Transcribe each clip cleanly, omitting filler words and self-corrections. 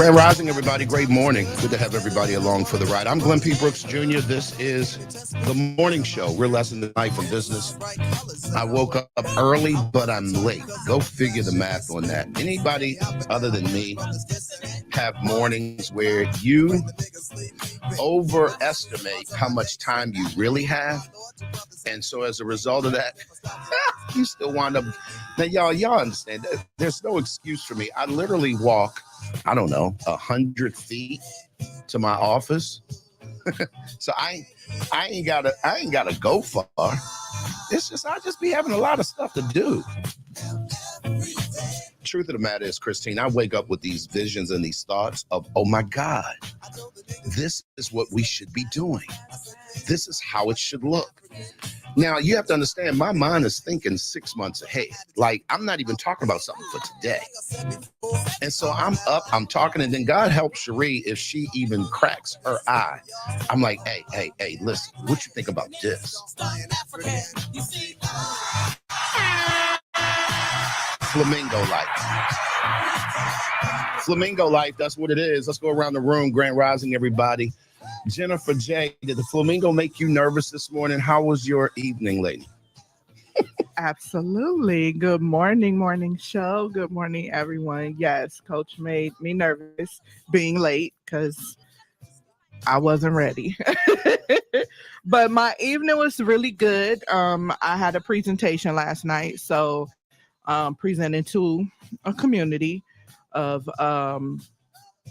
Grand Rising, everybody. Great morning. Good to have everybody along for the ride. I'm Glenn P. Brooks Jr. This is the morning show. Real lesson in life and business. I woke up early, but I'm late. Go figure the math on that. Anybody other than me have mornings where you overestimate how much time you really have? And so as a result of that, you still wind up. Now, y'all understand that there's no excuse for me. I literally walk, I don't know, 100 feet to my office. So I ain't gotta go far. It's just I just be having a lot of stuff to do. Truth of the matter is, Christine, I wake up with these visions and these thoughts of, oh my God, this is what we should be doing. This is how it should look. Now, you have to understand, my mind is thinking 6 months ahead. Like, I'm not even talking about something for today. And so I'm up, I'm talking, and then God help Cherie if she even cracks her eye. I'm like, hey, listen, what you think about this? Flamingo life. Flamingo life, that's what it is. Let's go around the room. Grand Rising, everybody. Jennifer J., did the flamingo make you nervous this morning? How was your evening, lady? Absolutely. Good morning, morning show. Good morning, everyone. Yes, Coach made me nervous being late because I wasn't ready. But my evening was really good. I had a presentation last night, so presenting to a community of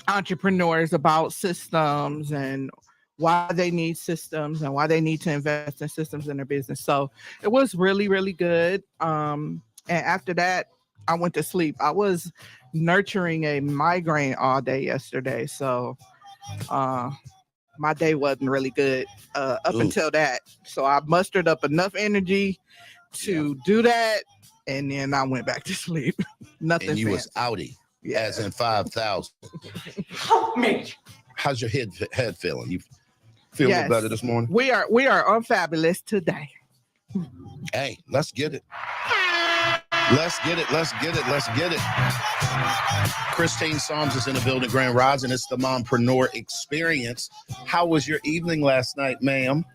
entrepreneurs about systems and why they need systems and why they need to invest in systems in their business. So it was really, really good. And after that, I went to sleep. I was nurturing a migraine all day yesterday. So my day wasn't really good up until that. So I mustered up enough energy to do that. And then I went back to sleep. Nothing. And you fancy. was outie, Yeah. as in 5,000. Help me. How's your head feeling? You feel a little better this morning? We are on Fabulous today. Hey, let's get it. Let's get it. Christine Psalms is in the building, Grand Rising. It's the Mompreneur Experience. How was your evening last night, ma'am?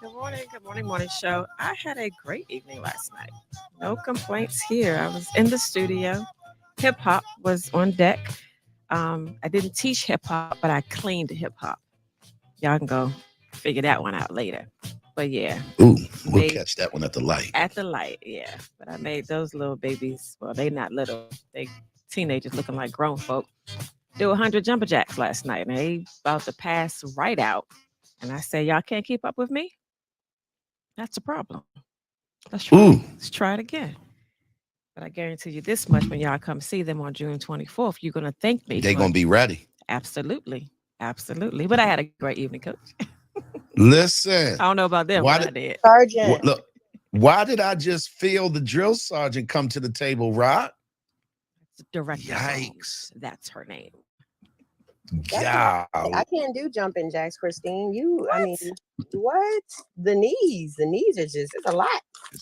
Good morning show. I had a great evening last night. No complaints here. I was in the studio. Hip hop was on deck. I didn't teach hip hop, but I cleaned hip hop. Y'all can go figure that one out later. But yeah. Ooh, we'll catch that one at the light. At the light, yeah. But I made those little babies, well, they not little. They teenagers looking like grown folk. Do 100 jumper jacks last night, and they about to pass right out. And I say, y'all can't keep up with me? That's a problem. Let's try it again. But I guarantee you this much, when y'all come see them on June 24th, you're going to thank me. They're going to be ready. Absolutely. But I had a great evening, Coach. Listen. I don't know about them, but I did. Sergeant. Look, why did I just feel the drill sergeant come to the table, Rod? Director Yikes. Jones. That's her name. Yeah. I can't do jumping jacks, Christine. I mean, what? The knees are just, it's a lot.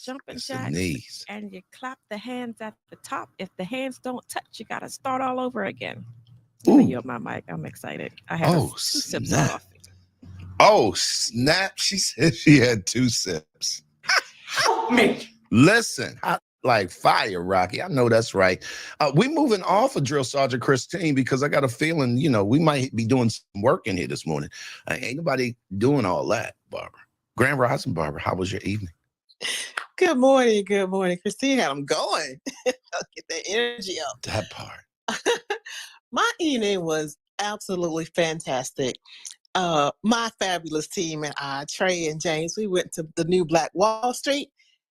Jumping It's jacks. the knees. And you clap the hands at the top. If the hands don't touch, you got to start all over again. Let me yield my mic. I'm excited. I had 2 sips of coffee. Oh, snap. She said she had 2 sips. Help me. Listen, hot like fire, Rocky. I know that's right. We moving off of Drill Sergeant Christine because I got a feeling, we might be doing some work in here this morning. Ain't nobody doing all that, Barbara. Grand Rising, Barbara, how was your evening? Good morning. Christine had them going. Get that energy up. That part. My evening was absolutely fantastic. My fabulous team and I, Trey and James, we went to the new Black Wall Street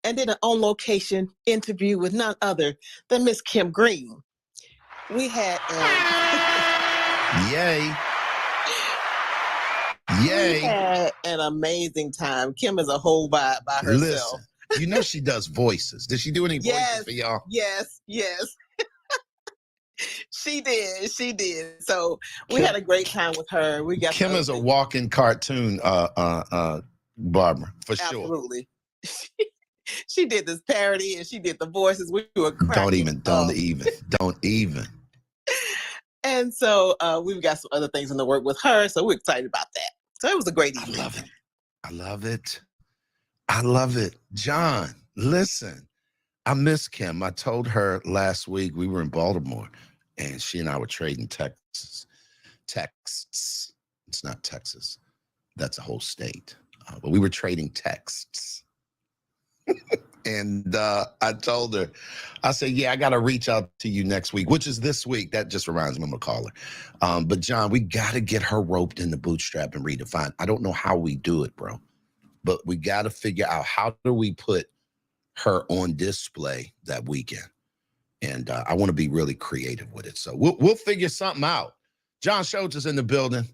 and did an on-location interview with none other than Miss Kim Green. We had Yay. We had an amazing time. Kim is a whole vibe by herself. Listen, she does voices. Did she do any voices for y'all? Yes. She did. So we had a great time with her. Kim is a walking cartoon, Barbara, for sure. Absolutely. She did this parody and she did the voices. We were cracking Don't even. And so we've got some other things in the work with her. So we're excited about that. So it was a great I evening. love it. I love it. I love it. John, listen, I miss Kim. I told her last week we were in Baltimore and she and I were trading texts. It's not Texas. That's a whole state. But we were trading texts. And I told her, I said, yeah, I got to reach out to you next week, which is this week. That just reminds me, I'm going to call her. But John, we got to get her roped in the bootstrap and redefined. I don't know how we do it, bro, but we got to figure out how do we put her on display that weekend. And I want to be really creative with it. So we'll figure something out. John Schultz is in the building.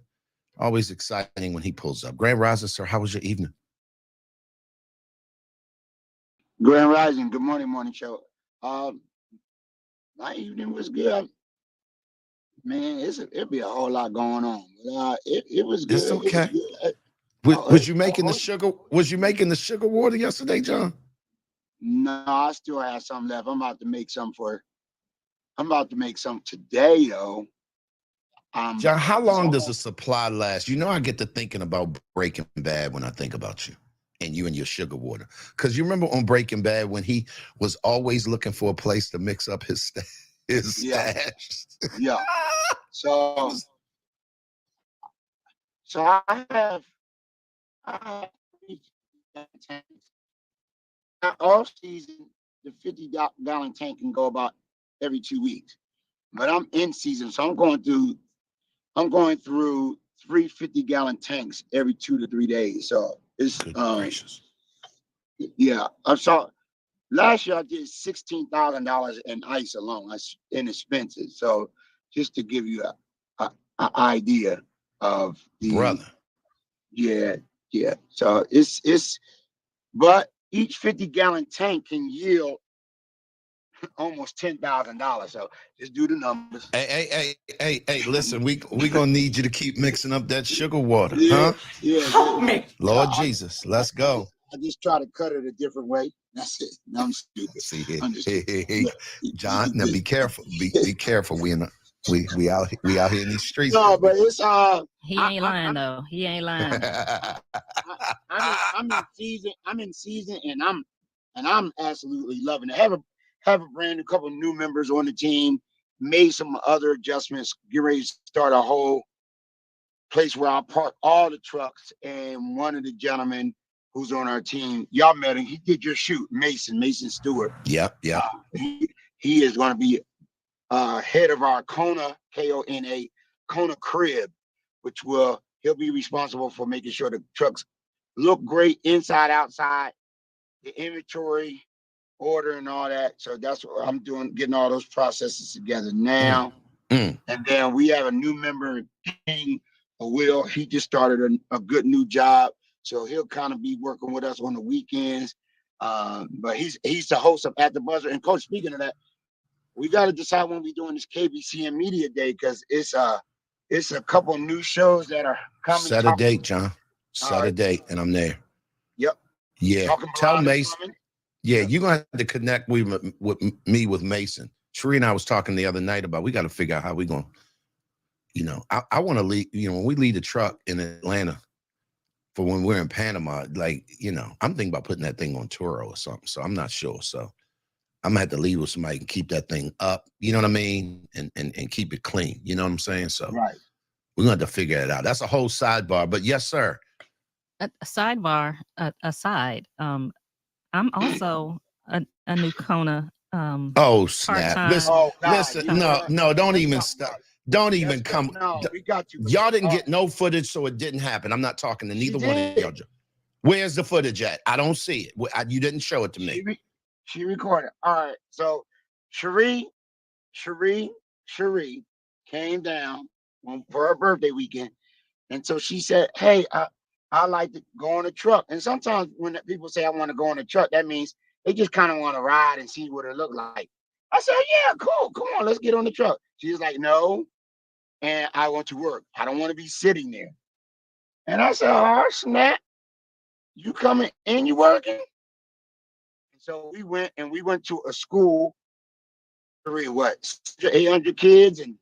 Always exciting when he pulls up. Grand Rising, sir, how was your evening? Grand Rising, good morning show. My evening was good. Man, it'd be a whole lot going on. It was good. It's okay. It was good. Was you making the sugar? Was you making the sugar water yesterday, John? No, I still have some left. I'm about to make some today, though. John, how long does the supply last? You know, I get to thinking about Breaking Bad when I think about you and your sugar water. Because you remember on Breaking Bad when he was always looking for a place to mix up his stash. Yeah. So I have off season. The 50-gallon tank can go about every 2 weeks, but I'm in season, so I'm going through 3 50-gallon tanks every 2 to 3 days. So it's gracious. Yeah. I saw last year I did $16,000 in ice alone. That's inexpensive. So just to give you a idea of the Brother. Yeah. So it's but each 50-gallon tank can yield almost $10,000. So just do the numbers. Hey, listen, we gonna need you to keep mixing up that sugar water, Yeah, huh? yeah. Help me. Lord Jesus, let's go. I just try to cut it a different way. That's it. No, I'm stupid. See here. I'm just, Hey, John, now be careful. Be careful. We out here in these streets. No, but it's He ain't lying though. He ain't lying. I'm in season, and I'm absolutely loving it. Have a brand new couple new members on the team. Made some other adjustments. Get ready to start a whole place where I'll park all the trucks. And one of the gentlemen who's on our team, y'all met him. He did your shoot, Mason Stewart. Yep. He is going to be head of our Kona, Kona, Kona crib, which he'll be responsible for making sure the trucks look great inside, outside, the inventory, order, and all that. So that's what I'm doing, getting all those processes together now. And then we have a new member, King Will. He just started a good new job. So he'll kind of be working with us on the weekends. But he's the host of At the Buzzer. And Coach, speaking of that, we got to decide when we're doing this KBCM Media Day, because it's a couple of new shows that are coming. Set a date, John. Set a date, and I'm there. Yep. Yeah. Tell Mason. Yeah, you're gonna have to connect with me with Mason. Sheree and I was talking the other night about we got to figure out how we gonna, I want to lead. When we lead a truck in Atlanta for when we're in Panama, I'm thinking about putting that thing on Turo or something. So I'm not sure. So I'm gonna have to lead with somebody and keep that thing up. You know what I mean? And keep it clean. You know what I'm saying? So right. We're gonna have to figure it out. That's a whole sidebar. But yes, sir. A sidebar aside, I'm also a new Kona. Oh snap! Part-time. Listen. No, don't even stop. Don't even come. No, we got you. Y'all didn't get no footage, so it didn't happen. I'm not talking to neither one of y'all. Where's the footage at? I don't see it. You didn't show it to me. She recorded. All right. So Cherie came down for her birthday weekend. And so she said, hey, I like to go on a truck. And sometimes when people say I want to go on a truck, that means they just kind of want to ride and see what it look like. I said, yeah, cool. Come on, let's get on the truck. She was like, no. And I want to work. I don't want to be sitting there. And I said, oh, snap. You coming and you working? And so we went to a school, 800 kids, and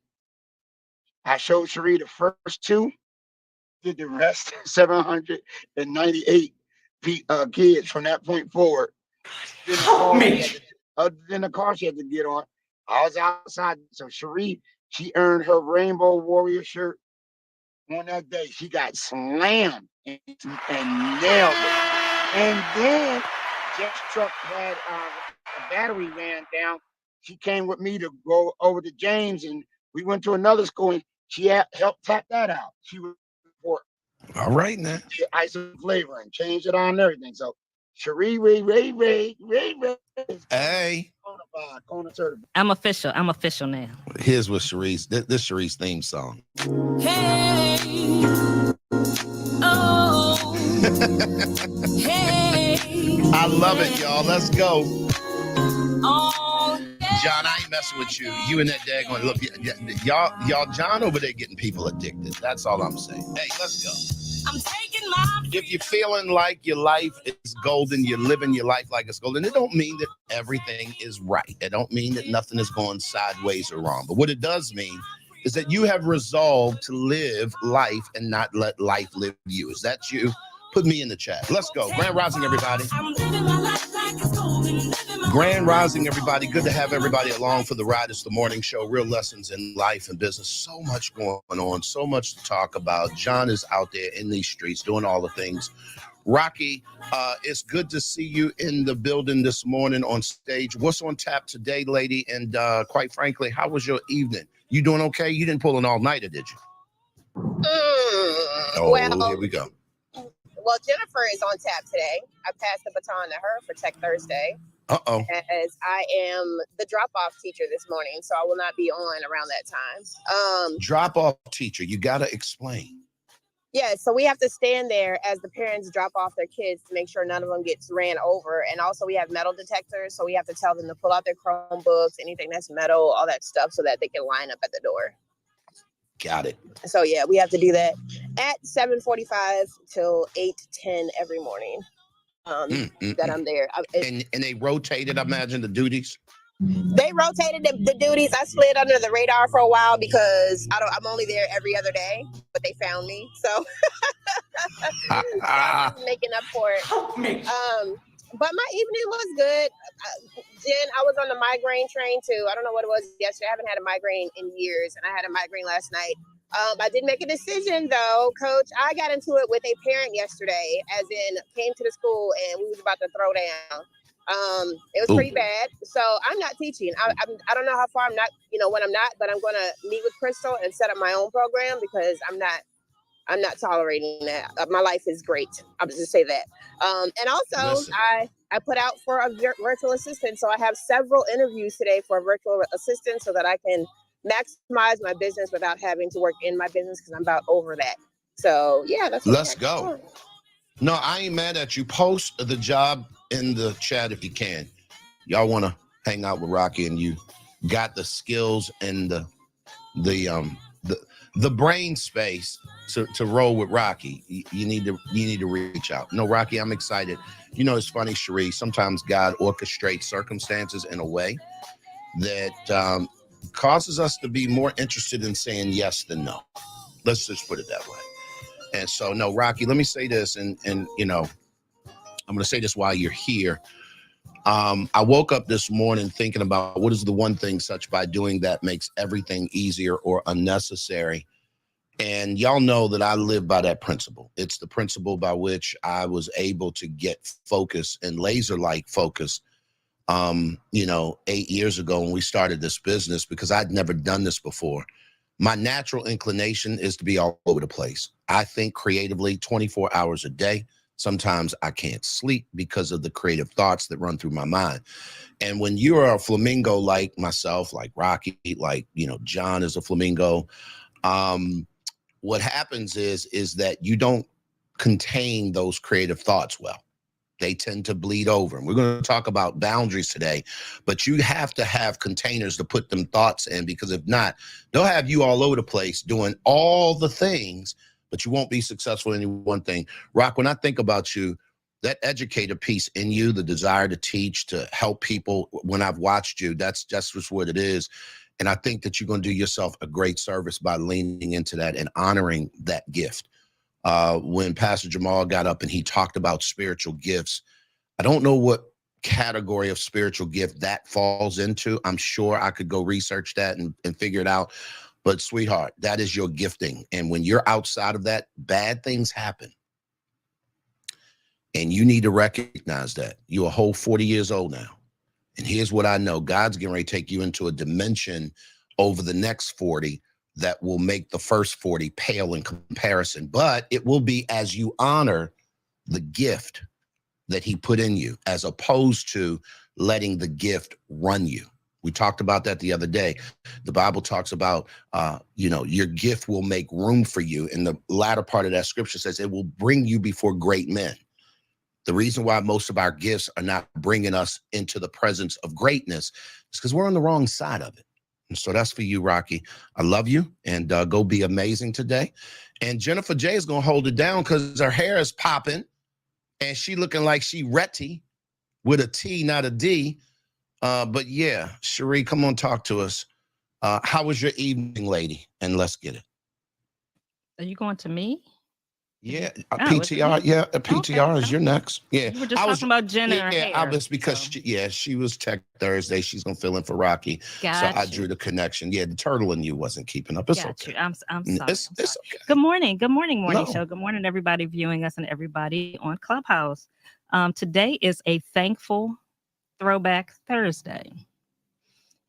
I showed Cherie the first two, did the rest 798 kids from that point forward. Other than the car she had to get on, I was outside. So Cherie, she earned her Rainbow Warrior shirt on that day. She got slammed and nailed it. And then Jeff's truck had a battery ran down. She came with me to go over to James, and we went to another school, and she helped tap that out. She was for All right now. ice and flavor and changed it on and everything. So Cherie Ray. Hey, Kona certified. I'm official. I'm official now. here's what Cherie's, this Cherie's theme song. Hey, oh, hey, I love it, y'all. Let's go. oh, John, I ain't messing with you. You and that daggone look, y'all, John over there getting people addicted. That's all I'm saying. Hey, let's go. I'm taking my If you're feeling like your life is golden, you're living your life like it's golden, it don't mean that everything is right. It don't mean that nothing is going sideways or wrong. But what it does mean is that you have resolved to live life and not let life live you. Is that you? Put me in the chat. Let's go. Grand Rising, everybody. I'm living my life like it's golden. Living my Grand Rising, everybody. Good to have everybody along for the ride. It's the morning show, real lessons in life and business. So much going on, so much to talk about. John is out there in these streets doing all the things. Rocky, it's good to see you in the building this morning on stage. What's on tap today, lady? And quite frankly, how was your evening? You doing okay? You didn't pull an all-nighter, did you? Oh, Well, here we go. well, Jennifer is on tap today. I passed the baton to her for Tech Thursday, Uh-oh. as I am the drop-off teacher this morning, so I will not be on around that time. Drop-off teacher. You got to explain. Yeah, so we have to stand there as the parents drop off their kids to make sure none of them gets ran over. And also we have metal detectors, so we have to tell them to pull out their Chromebooks, anything that's metal, all that stuff, so that they can line up at the door. Got it. So yeah, we have to do that at 7:45 till 8:10 every morning. That I'm there. And they rotated, I imagine, the duties. They rotated the duties. I slid under the radar for a while because I'm only there every other day, but they found me. So I'm making up for it. But my evening was good. Jen, I was on the migraine train too. I don't know what it was yesterday. I haven't had a migraine in years, and I had a migraine last night. I did make a decision though, Coach. I got into it with a parent yesterday, as in came to the school and we was about to throw down. It was pretty bad. So I'm not teaching. I don't know how far I'm not, when I'm not, but I'm going to meet with Crystal and set up my own program because I'm not tolerating that. My life is great. I'll just say that. And also Listen. I put out for a virtual assistant. So I have several interviews today for a virtual assistant so that I can maximize my business without having to work in my business because I'm about over that. So yeah, that's what Let's go. No, I ain't mad at you. Post the job in the chat if you can. Y'all want to hang out with Rocky and you got the skills and the brain space to roll with Rocky. You need to reach out. No, Rocky, I'm excited. It's funny, Cherie. Sometimes God orchestrates circumstances in a way that causes us to be more interested in saying yes than no. Let's just put it that way. And so, no, Rocky, let me say this, and I'm going to say this while you're here. I woke up this morning thinking about what is the one thing such by doing that makes everything easier or unnecessary. And y'all know that I live by that principle. It's the principle by which I was able to get focus and laser-like focus 8 years ago when we started this business, because I'd never done this before. My natural inclination is to be all over the place. I think creatively 24 hours a day. Sometimes I can't sleep because of the creative thoughts that run through my mind. And when you are a flamingo like myself, like Rocky, like, John is a flamingo, what happens is that you don't contain those creative thoughts well. They tend to bleed over. And we're going to talk about boundaries today, but you have to have containers to put them thoughts in, because if not, they'll have you all over the place doing all the things, but you won't be successful in any one thing. Rock, when I think about you, that educator piece in you, the desire to teach, to help people, when I've watched you, that's just what it is. And I think that you're going to do yourself a great service by leaning into that and honoring that gift. When Pastor Jamal got up and he talked about spiritual gifts, I don't know what category of spiritual gift that falls into. I'm sure I could go research that and figure it out. But sweetheart, that is your gifting. And when you're outside of that, bad things happen. And you need to recognize that. You're a whole 40 years old now. And here's what I know. God's getting ready to take you into a dimension over the next 40 that will make the first 40 pale in comparison. But it will be as you honor the gift that he put in you, as opposed to letting the gift run you. We talked about that the other day. The Bible talks about, your gift will make room for you. And the latter part of that scripture says it will bring you before great men. The reason why most of our gifts are not bringing us into the presence of greatness is because we're on the wrong side of it. And so that's for you, Rocky. I love you, and go be amazing today. And Jennifer J is going to hold it down because her hair is popping and she looking like she Retty with a T, not a D. But yeah, Cherie, come on, talk to us. How was your evening, lady? And let's get it. Are you going to me? Yeah, Oh, PTR. Yeah, PTR Okay. is your next. Yeah, You were just talking about Jen and her yeah, hair. I was because she was Tech Thursday. She's gonna fill in for Rocky. Got so I you. drew the connection. Yeah, the turtle in you wasn't keeping up. It's Got okay. you. I'm sorry. It's okay. Good morning. Good morning, morning No. show. Good morning, everybody viewing us and everybody on Clubhouse. Today is a thankful throwback Thursday.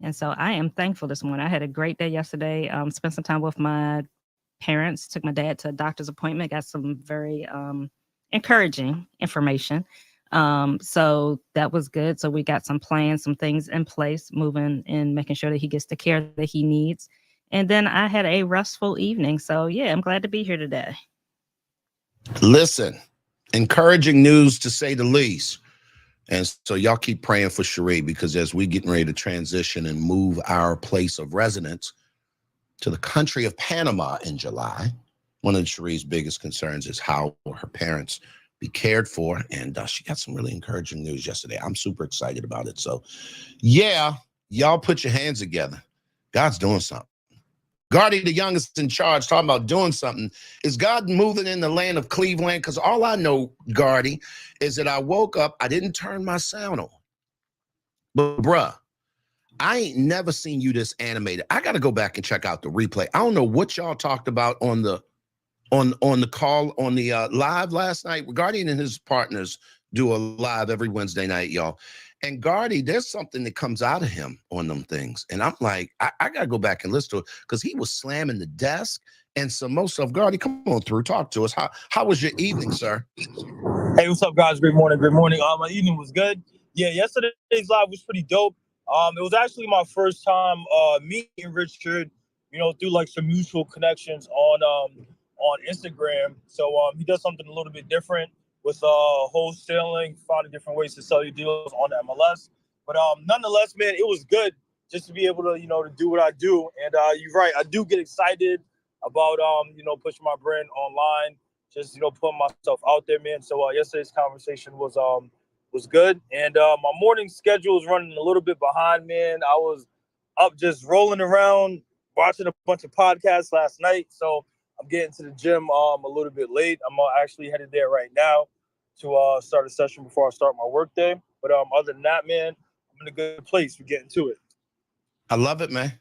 And so I am thankful this morning. I had a great day yesterday. Spent some time with my parents, took my dad to a doctor's appointment, got some very encouraging information. So that was good. So we got some plans, some things in place, moving and making sure that he gets the care that he needs. And then I had a restful evening. So yeah, I'm glad to be here today. Listen, encouraging news to say the least. And so y'all keep praying for Cherie, because as we getting ready to transition and move our place of residence to the country of Panama in July, one of Cherie's biggest concerns is how will her parents be cared for. And she got some really encouraging news yesterday. I'm super excited about it. So yeah, y'all put your hands together. God's doing something. Gardy, the youngest in charge, talking about doing something. Is God moving in the land of Cleveland? Because all I know, Gardy, is that I woke up, I didn't turn my sound on. But bruh, I ain't never seen you this animated. I got to go back and check out the replay. I don't know what y'all talked about on the call on the live last night. Guardian and his partners do a live every Wednesday night, y'all. And Gardy, there's something that comes out of him on them things. And I'm like, I got to go back and listen to it, because he was slamming the desk and some more stuff. Gardy, come on through. Talk to us. How was your evening, sir? Hey, what's up, guys? Great morning. Good morning. My evening was good. Yeah, yesterday's live was pretty dope. It was actually my first time meeting Richard, through like some mutual connections on Instagram. So he does something a little bit different with wholesaling, finding different ways to sell your deals on the MLS. But nonetheless, man, it was good just to be able to, to do what I do. And you're right, I do get excited about pushing my brand online, just putting myself out there, man. So yesterday's conversation was good. And my morning schedule is running a little bit behind, man. I was up just rolling around, watching a bunch of podcasts last night. So I'm getting to the gym a little bit late. I'm actually headed there right now to start a session before I start my work day. But other than that, man, I'm in a good place. We're getting to it. I love it, man.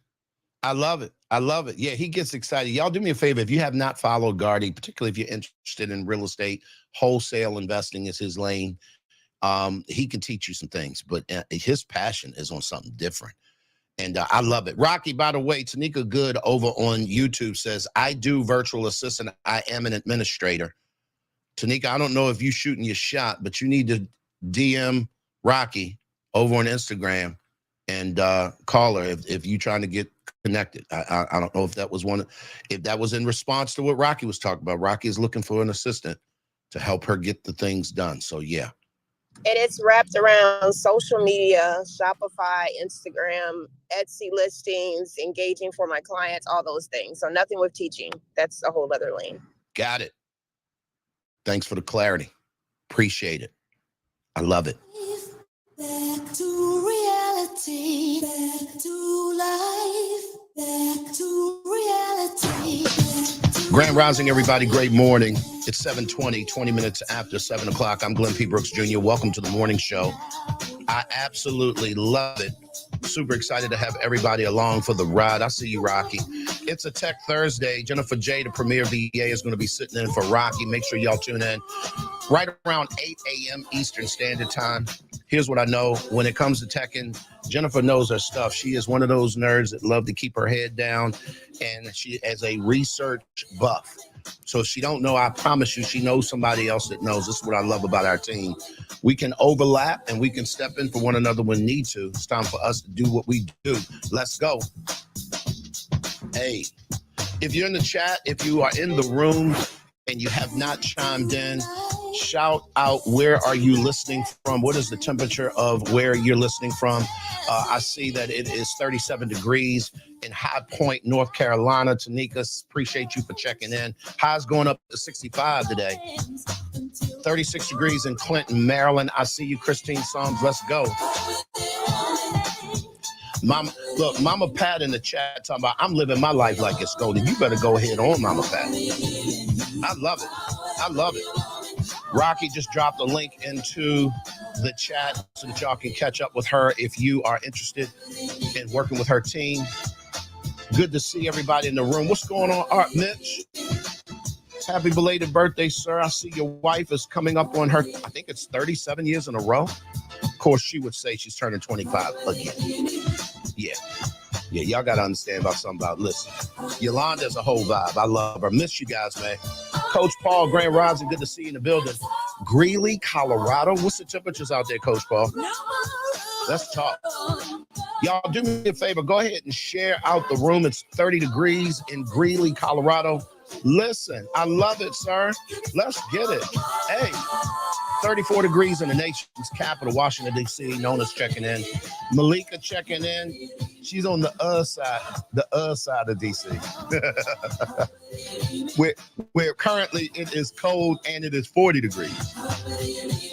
I love it. I love it. Yeah, he gets excited. Y'all do me a favor. If you have not followed Gardy, particularly if you're interested in real estate, wholesale investing is his lane. He can teach you some things, but his passion is on something different. And I love it. Rocky, by the way, Tanika Good over on YouTube says, I do virtual assistant. I am an administrator. Tanika, I don't know if you're shooting your shot, but you need to DM Rocky over on Instagram and call her if you're trying to get connected. I don't know if that was if that was in response to what Rocky was talking about. Rocky is looking for an assistant to help her get the things done. So yeah. And it's wrapped around social media, Shopify, Instagram, Etsy listings, engaging for my clients, all those things. So nothing with teaching. That's a whole other lane. Got it. Thanks for the clarity. Appreciate it. I love it. Back to reality, back to life. Grand Rising, everybody. Great morning. It's 7:20, 20 minutes after 7 o'clock. I'm Glenn P. Brooks Jr. Welcome to the morning show. I absolutely love it. Super excited to have everybody along for the ride. I see you, Rocky. It's a Tech Thursday. Jennifer J., the premier VA, is going to be sitting in for Rocky. Make sure y'all tune in right around 8 a.m. Eastern Standard Time. Here's what I know. When it comes to teching, Jennifer knows her stuff. She is one of those nerds that love to keep her head down, and she is a research buff. So if she don't know, I promise you, she knows somebody else that knows. This is what I love about our team. We can overlap and we can step in for one another when need to. It's time for us to do what we do. Let's go. Hey, if you're in the chat, if you are in the room and you have not chimed in, shout out, where are you listening from? What is the temperature of where you're listening from? I see that it is 37 degrees in High Point, North Carolina. Tanika, appreciate you for checking in. High's going up to 65 today. 36 degrees in Clinton, Maryland. I see you, Christine Psalms. Let's go. Mama, look, Mama Pat in the chat talking about, I'm living my life like it's golden. You better go ahead on, Mama Pat. I love it. I love it. Rocky just dropped a link into the chat so that y'all can catch up with her if you are interested in working with her team. Good to see everybody in the room. What's going on, Art Mitch? Happy belated birthday, sir. I see your wife is coming up on her, I think it's 37 years in a row. Of course, she would say she's turning 25 again. Yeah, y'all got to understand about something about, listen, Yolanda's a whole vibe. I love her. Miss you guys, man. Coach Paul, Grand Rising, good to see you in the building. Greeley, Colorado. What's the temperatures out there, Coach Paul? Let's talk. Y'all do me a favor. Go ahead and share out the room. It's 30 degrees in Greeley, Colorado. Listen, I love it, sir. Let's get it. Hey, 34 degrees in the nation's capital, Washington, D.C. Nona's checking in. Malika checking in. She's on the other side of D.C. where currently it is cold and it is 40 degrees.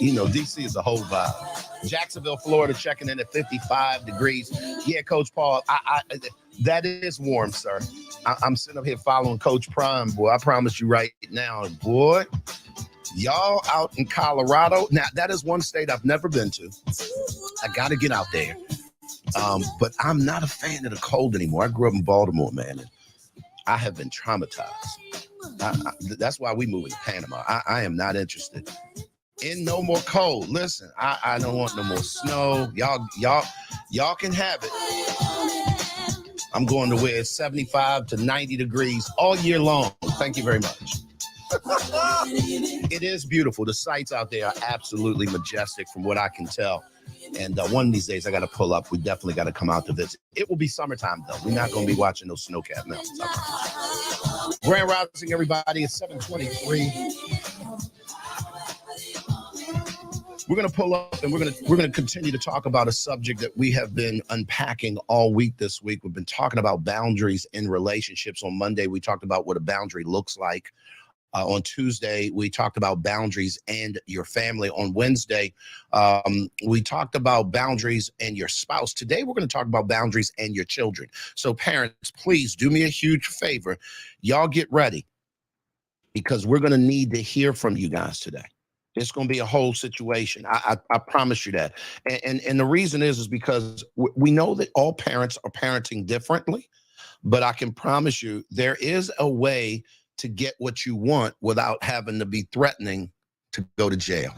You know, D.C. is a whole vibe. Jacksonville, Florida, checking in at 55 degrees. Yeah, Coach Paul, that is warm, sir. I'm sitting up here following Coach Prime, boy. I promise you right now, boy. Y'all out in Colorado. Now, that is one state I've never been to. I got to get out there. But I'm not a fan of the cold anymore. I grew up in Baltimore, man. And I have been traumatized. That's why we moved to Panama. I am not interested in no more cold. Listen, I don't want no more snow. Y'all can have it. I'm going to where it's 75 to 90 degrees all year long. Thank you very much. It is beautiful. The sights out there are absolutely majestic from what I can tell. And one of these days I got to pull up. We definitely got to come out to visit. It will be summertime, though. We're not going to be watching those snow-capped mountains. Grand Rising, everybody. It's 7:23. We're going to pull up and we're going to continue to talk about a subject that we have been unpacking all week this week. We've been talking about boundaries in relationships. On Monday, we talked about what a boundary looks like. On Tuesday, we talked about boundaries and your family. On Wednesday, we talked about boundaries and your spouse. Today, we're going to talk about boundaries and your children. So parents, please do me a huge favor. Y'all get ready because we're going to need to hear from you guys today. It's going to be a whole situation. I promise you that. And the reason is because we know that all parents are parenting differently, but I can promise you there is a way to get what you want without having to be threatening to go to jail.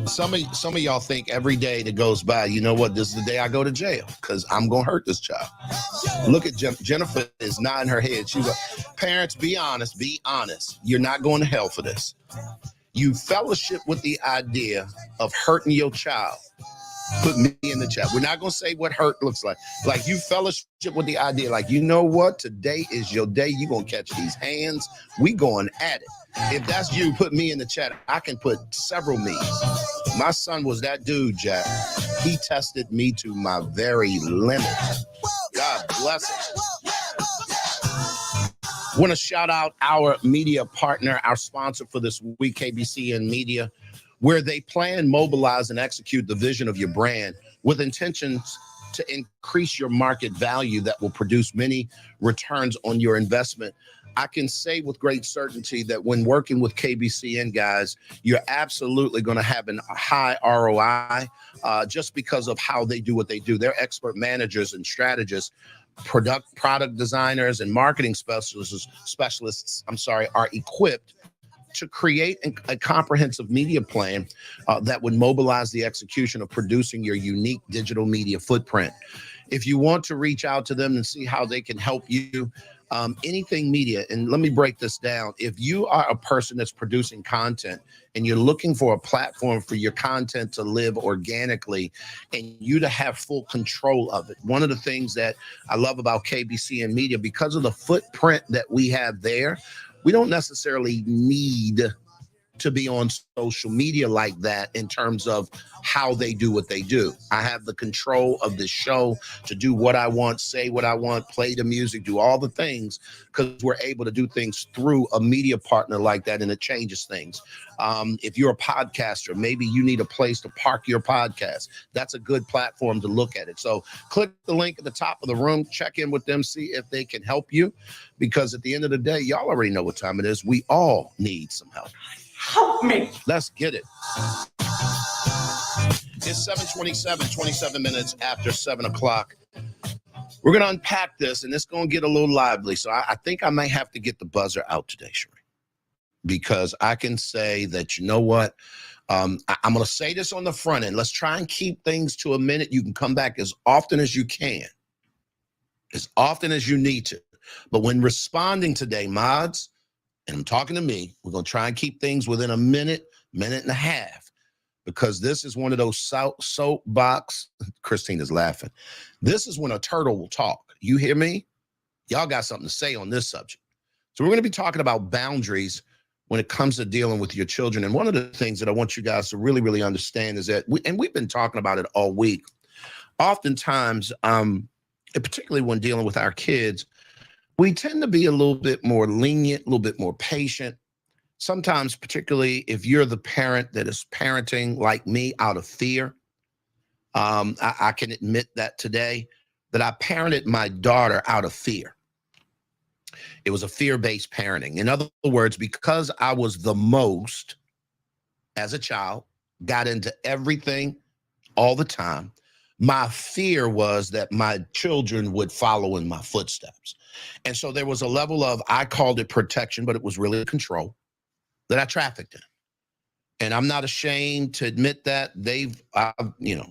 Some of y'all think every day that goes by, you know what, this is the day I go to jail because I'm going to hurt this child. Look at Jennifer is nodding her head. She's like, parents, be honest. You're not going to hell for this. You fellowship with the idea of hurting your child. Put me in the chat. We're not going to say what hurt looks like. Like you fellowship with the idea, like, you know what? Today is your day. You're going to catch these hands. We going at it. If that's you, put me in the chat. I can put several me's. My son was that dude, Jack. He tested me to my very limit. God bless him. Want to shout out our media partner, our sponsor for this week, KBCN Media, where they plan, mobilize, and execute the vision of your brand with intentions to increase your market value that will produce many returns on your investment. I can say with great certainty that when working with KBCN guys, you're absolutely going to have a high ROI just because of how they do what they do. They're expert managers and strategists, product designers and marketing specialists, are equipped to create a comprehensive media plan that would mobilize the execution of producing your unique digital media footprint. If you want to reach out to them and see how they can help you, anything media, and let me break this down. If you are a person that's producing content and you're looking for a platform for your content to live organically and you to have full control of it, one of the things that I love about KBCN Media, because of the footprint that we have there, we don't necessarily need to be on social media like that in terms of how they do what they do. I have the control of the show to do what I want, say what I want, play the music, do all the things, because we're able to do things through a media partner like that, and it changes things. If you're a podcaster, maybe you need a place to park your podcast. That's a good platform to look at it. So click the link at the top of the room, check in with them, see if they can help you, because at the end of the day, y'all already know what time it is. We all need some help. Help me. Let's get it. It's 7:27, 27 minutes after 7 o'clock. We're going to unpack this, and it's going to get a little lively. So I think I may have to get the buzzer out today, Sheree, because I can say that, you know what? I'm going to say this on the front end. Let's try and keep things to a minute. You can come back as often as you can, as often as you need to. But when responding today, mods, and I'm talking to me, we're going to try and keep things within a minute, minute and a half, because this is one of those soapbox. Christina's laughing. This is when a turtle will talk. You hear me? Y'all got something to say on this subject. So we're going to be talking about boundaries when it comes to dealing with your children. And one of the things that I want you guys to really, really understand is that, we've been talking about it all week. Oftentimes, and particularly when dealing with our kids, we tend to be a little bit more lenient, a little bit more patient. Sometimes, particularly if you're the parent that is parenting like me out of fear. I can admit that today, that I parented my daughter out of fear. It was a fear-based parenting. In other words, because I was the most, as a child, got into everything all the time, my fear was that my children would follow in my footsteps. And so there was a level of, I called it protection, but it was really control that I trafficked in. And I'm not ashamed to admit that. They've,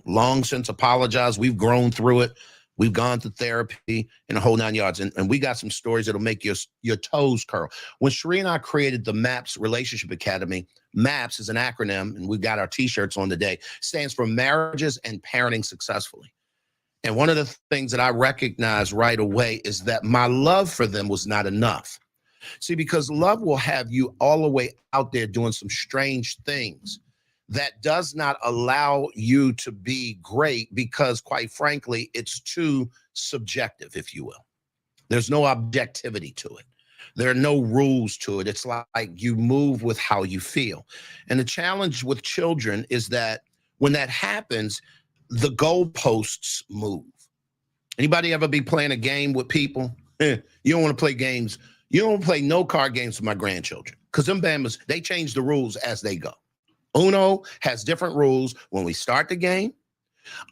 long since apologized. We've grown through it. We've gone through therapy and a whole 9 yards. And we got some stories that'll make your toes curl. When Sheree and I created the MAPS Relationship Academy, MAPS is an acronym, and we've got our t-shirts on today, stands for Marriages and Parenting Successfully. And one of the things that I recognized right away is that my love for them was not enough. See, because love will have you all the way out there doing some strange things that does not allow you to be great, because quite frankly, it's too subjective, if you will. There's no objectivity to it. There are no rules to it. It's like you move with how you feel. And the challenge with children is that when that happens, the goalposts move. Anybody ever be playing a game with people? You don't want to play games. You don't play no card games with my grandchildren, because them Bama's, they change the rules as they go. Uno has different rules when we start the game,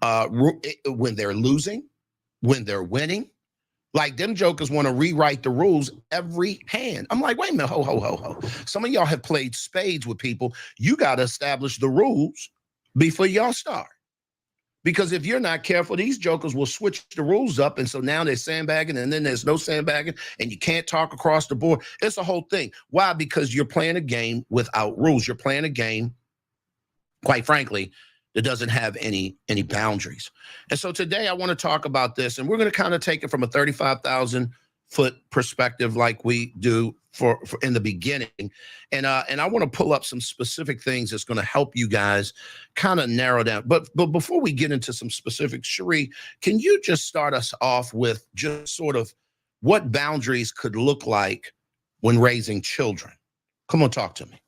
when they're losing, when they're winning. Like, them jokers want to rewrite the rules every hand. I'm like, wait a minute, ho. Some of y'all have played spades with people. You got to establish the rules before y'all start. Because if you're not careful, these jokers will switch the rules up. And so now they're sandbagging, and then there's no sandbagging, and you can't talk across the board. It's a whole thing. Why? Because you're playing a game without rules. You're playing a game, quite frankly, that doesn't have any boundaries. And so today I want to talk about this, and we're going to kind of take it from a 35,000-foot perspective like we do for in the beginning. And I want to pull up some specific things that's going to help you guys kind of narrow down. But before we get into some specifics, Sheree, can you just start us off with just sort of what boundaries could look like when raising children? Come on, talk to me.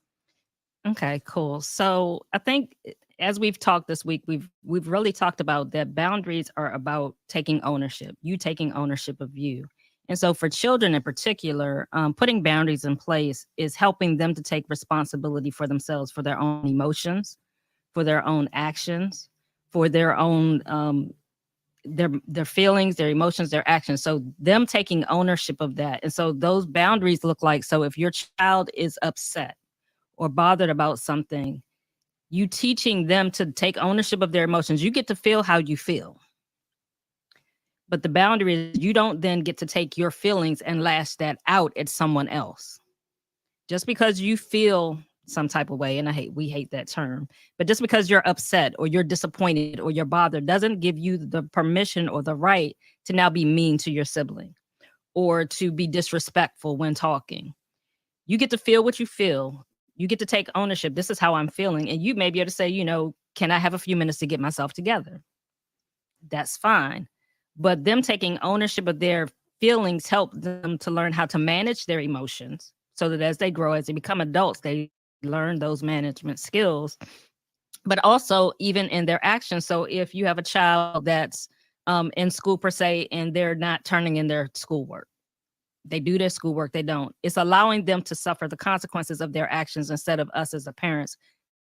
Okay, cool. So I think as we've talked this week, we've really talked about that boundaries are about taking ownership, you taking ownership of you. And so for children in particular, putting boundaries in place is helping them to take responsibility for themselves, for their own emotions, for their own actions, for their own their feelings, their emotions, their actions. So them taking ownership of that. And so those boundaries look like, so if your child is upset or bothered about something, you teaching them to take ownership of their emotions. You get to feel how you feel. But the boundary is you don't then get to take your feelings and lash that out at someone else. Just because you feel some type of way, and we hate that term, but just because you're upset or you're disappointed or you're bothered doesn't give you the permission or the right to now be mean to your sibling or to be disrespectful when talking. You get to feel what you feel. You get to take ownership. This is how I'm feeling. And you may be able to say, can I have a few minutes to get myself together? That's fine. But them taking ownership of their feelings help them to learn how to manage their emotions so that as they grow, as they become adults, they learn those management skills, but also even in their actions. So if you have a child that's in school per se, and they're not turning in their schoolwork, they do their schoolwork, they don't. It's allowing them to suffer the consequences of their actions instead of us as the parents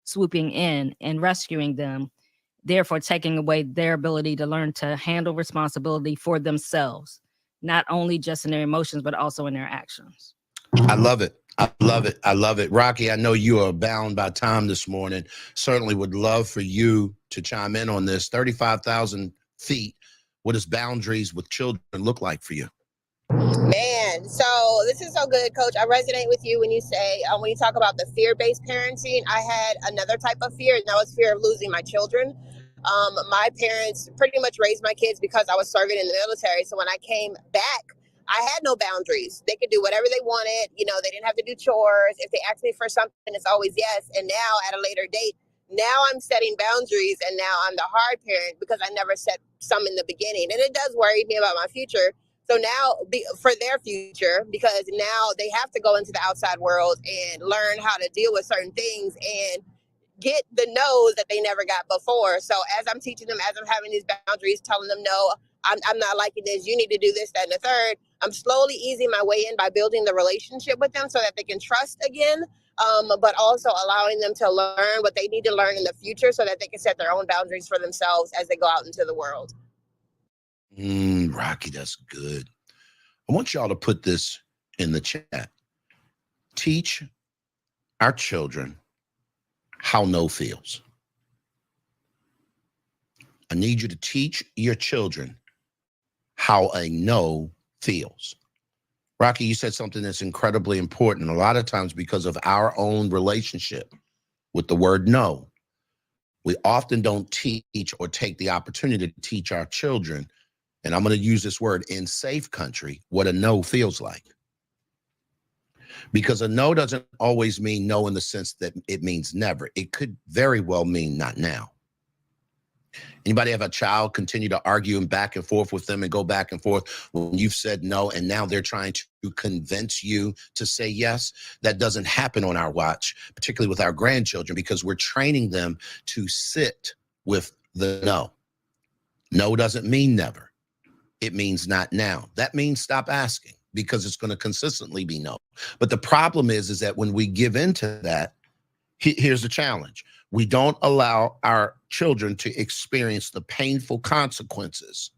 swooping in and rescuing them, therefore taking away their ability to learn to handle responsibility for themselves, not only just in their emotions, but also in their actions. I love it. I love it. I love it. Rocky, I know you are bound by time this morning. Certainly would love for you to chime in on this. 35,000 feet. What does boundaries with children look like for you? Man, so this is so good, Coach. I resonate with you when you say, when you talk about the fear-based parenting. I had another type of fear, and that was fear of losing my children. My parents pretty much raised my kids because I was serving in the military. So when I came back, I had no boundaries. They could do whatever they wanted. They didn't have to do chores. If they asked me for something, it's always yes. And now at a later date, now I'm setting boundaries, and now I'm the hard parent because I never set some in the beginning. And it does worry me about my future. So now for their future, because now they have to go into the outside world and learn how to deal with certain things and get the no's that they never got before. So as I'm teaching them, as I'm having these boundaries, telling them, no, I'm not liking this, you need to do this, that, and the third, I'm slowly easing my way in by building the relationship with them so that they can trust again, but also allowing them to learn what they need to learn in the future so that they can set their own boundaries for themselves as they go out into the world. Rocky, that's good. I want y'all to put this in the chat. Teach our children how no feels. I need you to teach your children how a no feels. Rocky, you said something that's incredibly important. A lot of times because of our own relationship with the word no, we often don't teach or take the opportunity to teach our children, and I'm going to use this word in safe country, what a no feels like. Because a no doesn't always mean no in the sense that it means never. It could very well mean not now. Anybody have a child continue to argue and back and forth with them and go back and forth when you've said no and now they're trying to convince you to say yes? That doesn't happen on our watch, particularly with our grandchildren, because we're training them to sit with the no. No doesn't mean never. It means not now. That means stop asking, because it's going to consistently be no. But the problem is that when we give into that, here's the challenge. We don't allow our children to experience the painful consequences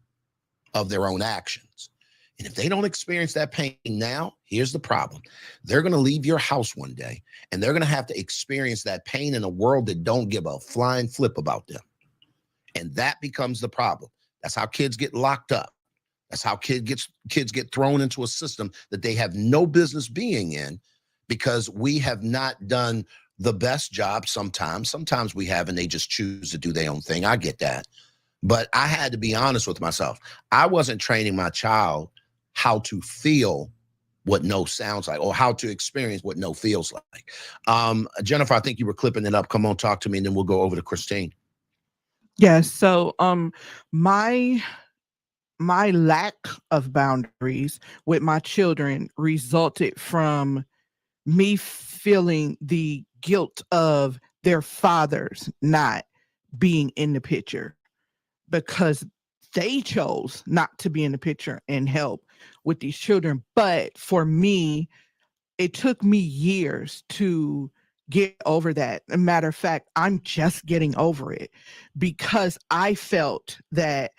of their own actions. And if they don't experience that pain now, here's the problem. They're going to leave your house one day, and they're going to have to experience that pain in a world that don't give a flying flip about them. And that becomes the problem. That's how kids get locked up. That's how kids get thrown into a system that they have no business being in, because we have not done the best job sometimes. Sometimes we have, and they just choose to do their own thing. I get that. But I had to be honest with myself. I wasn't training my child how to feel what no sounds like, or how to experience what no feels like. Jennifer, I think you were clipping it up. Come on, talk to me, and then we'll go over to Christine. Yes. So my lack of boundaries with my children resulted from me feeling the guilt of their fathers not being in the picture because they chose not to be in the picture and help with these children. But for me, it took me years to get over that. A matter of fact, I'm just getting over it because I felt that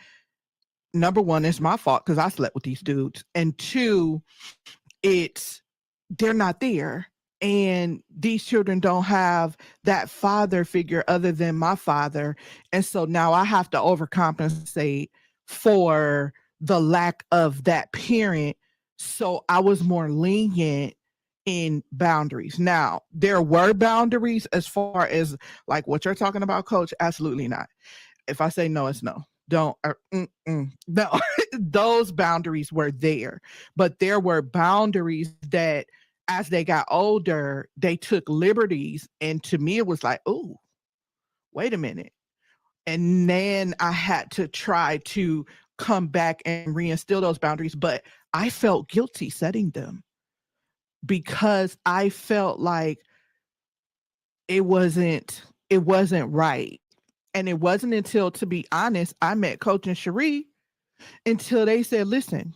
number one, it's my fault because I slept with these dudes. And two, they're not there. And these children don't have that father figure other than my father. And so now I have to overcompensate for the lack of that parent. So I was more lenient in boundaries. Now, there were boundaries as far as like what you're talking about, Coach. Absolutely not. If I say no, it's no. Don't, no, those boundaries were there, but there were boundaries that as they got older, they took liberties. And to me, it was like, oh, wait a minute. And then I had to try to come back and reinstill those boundaries, but I felt guilty setting them because I felt like it wasn't right. And it wasn't until, to be honest, I met Coach and Cherie until they said, listen,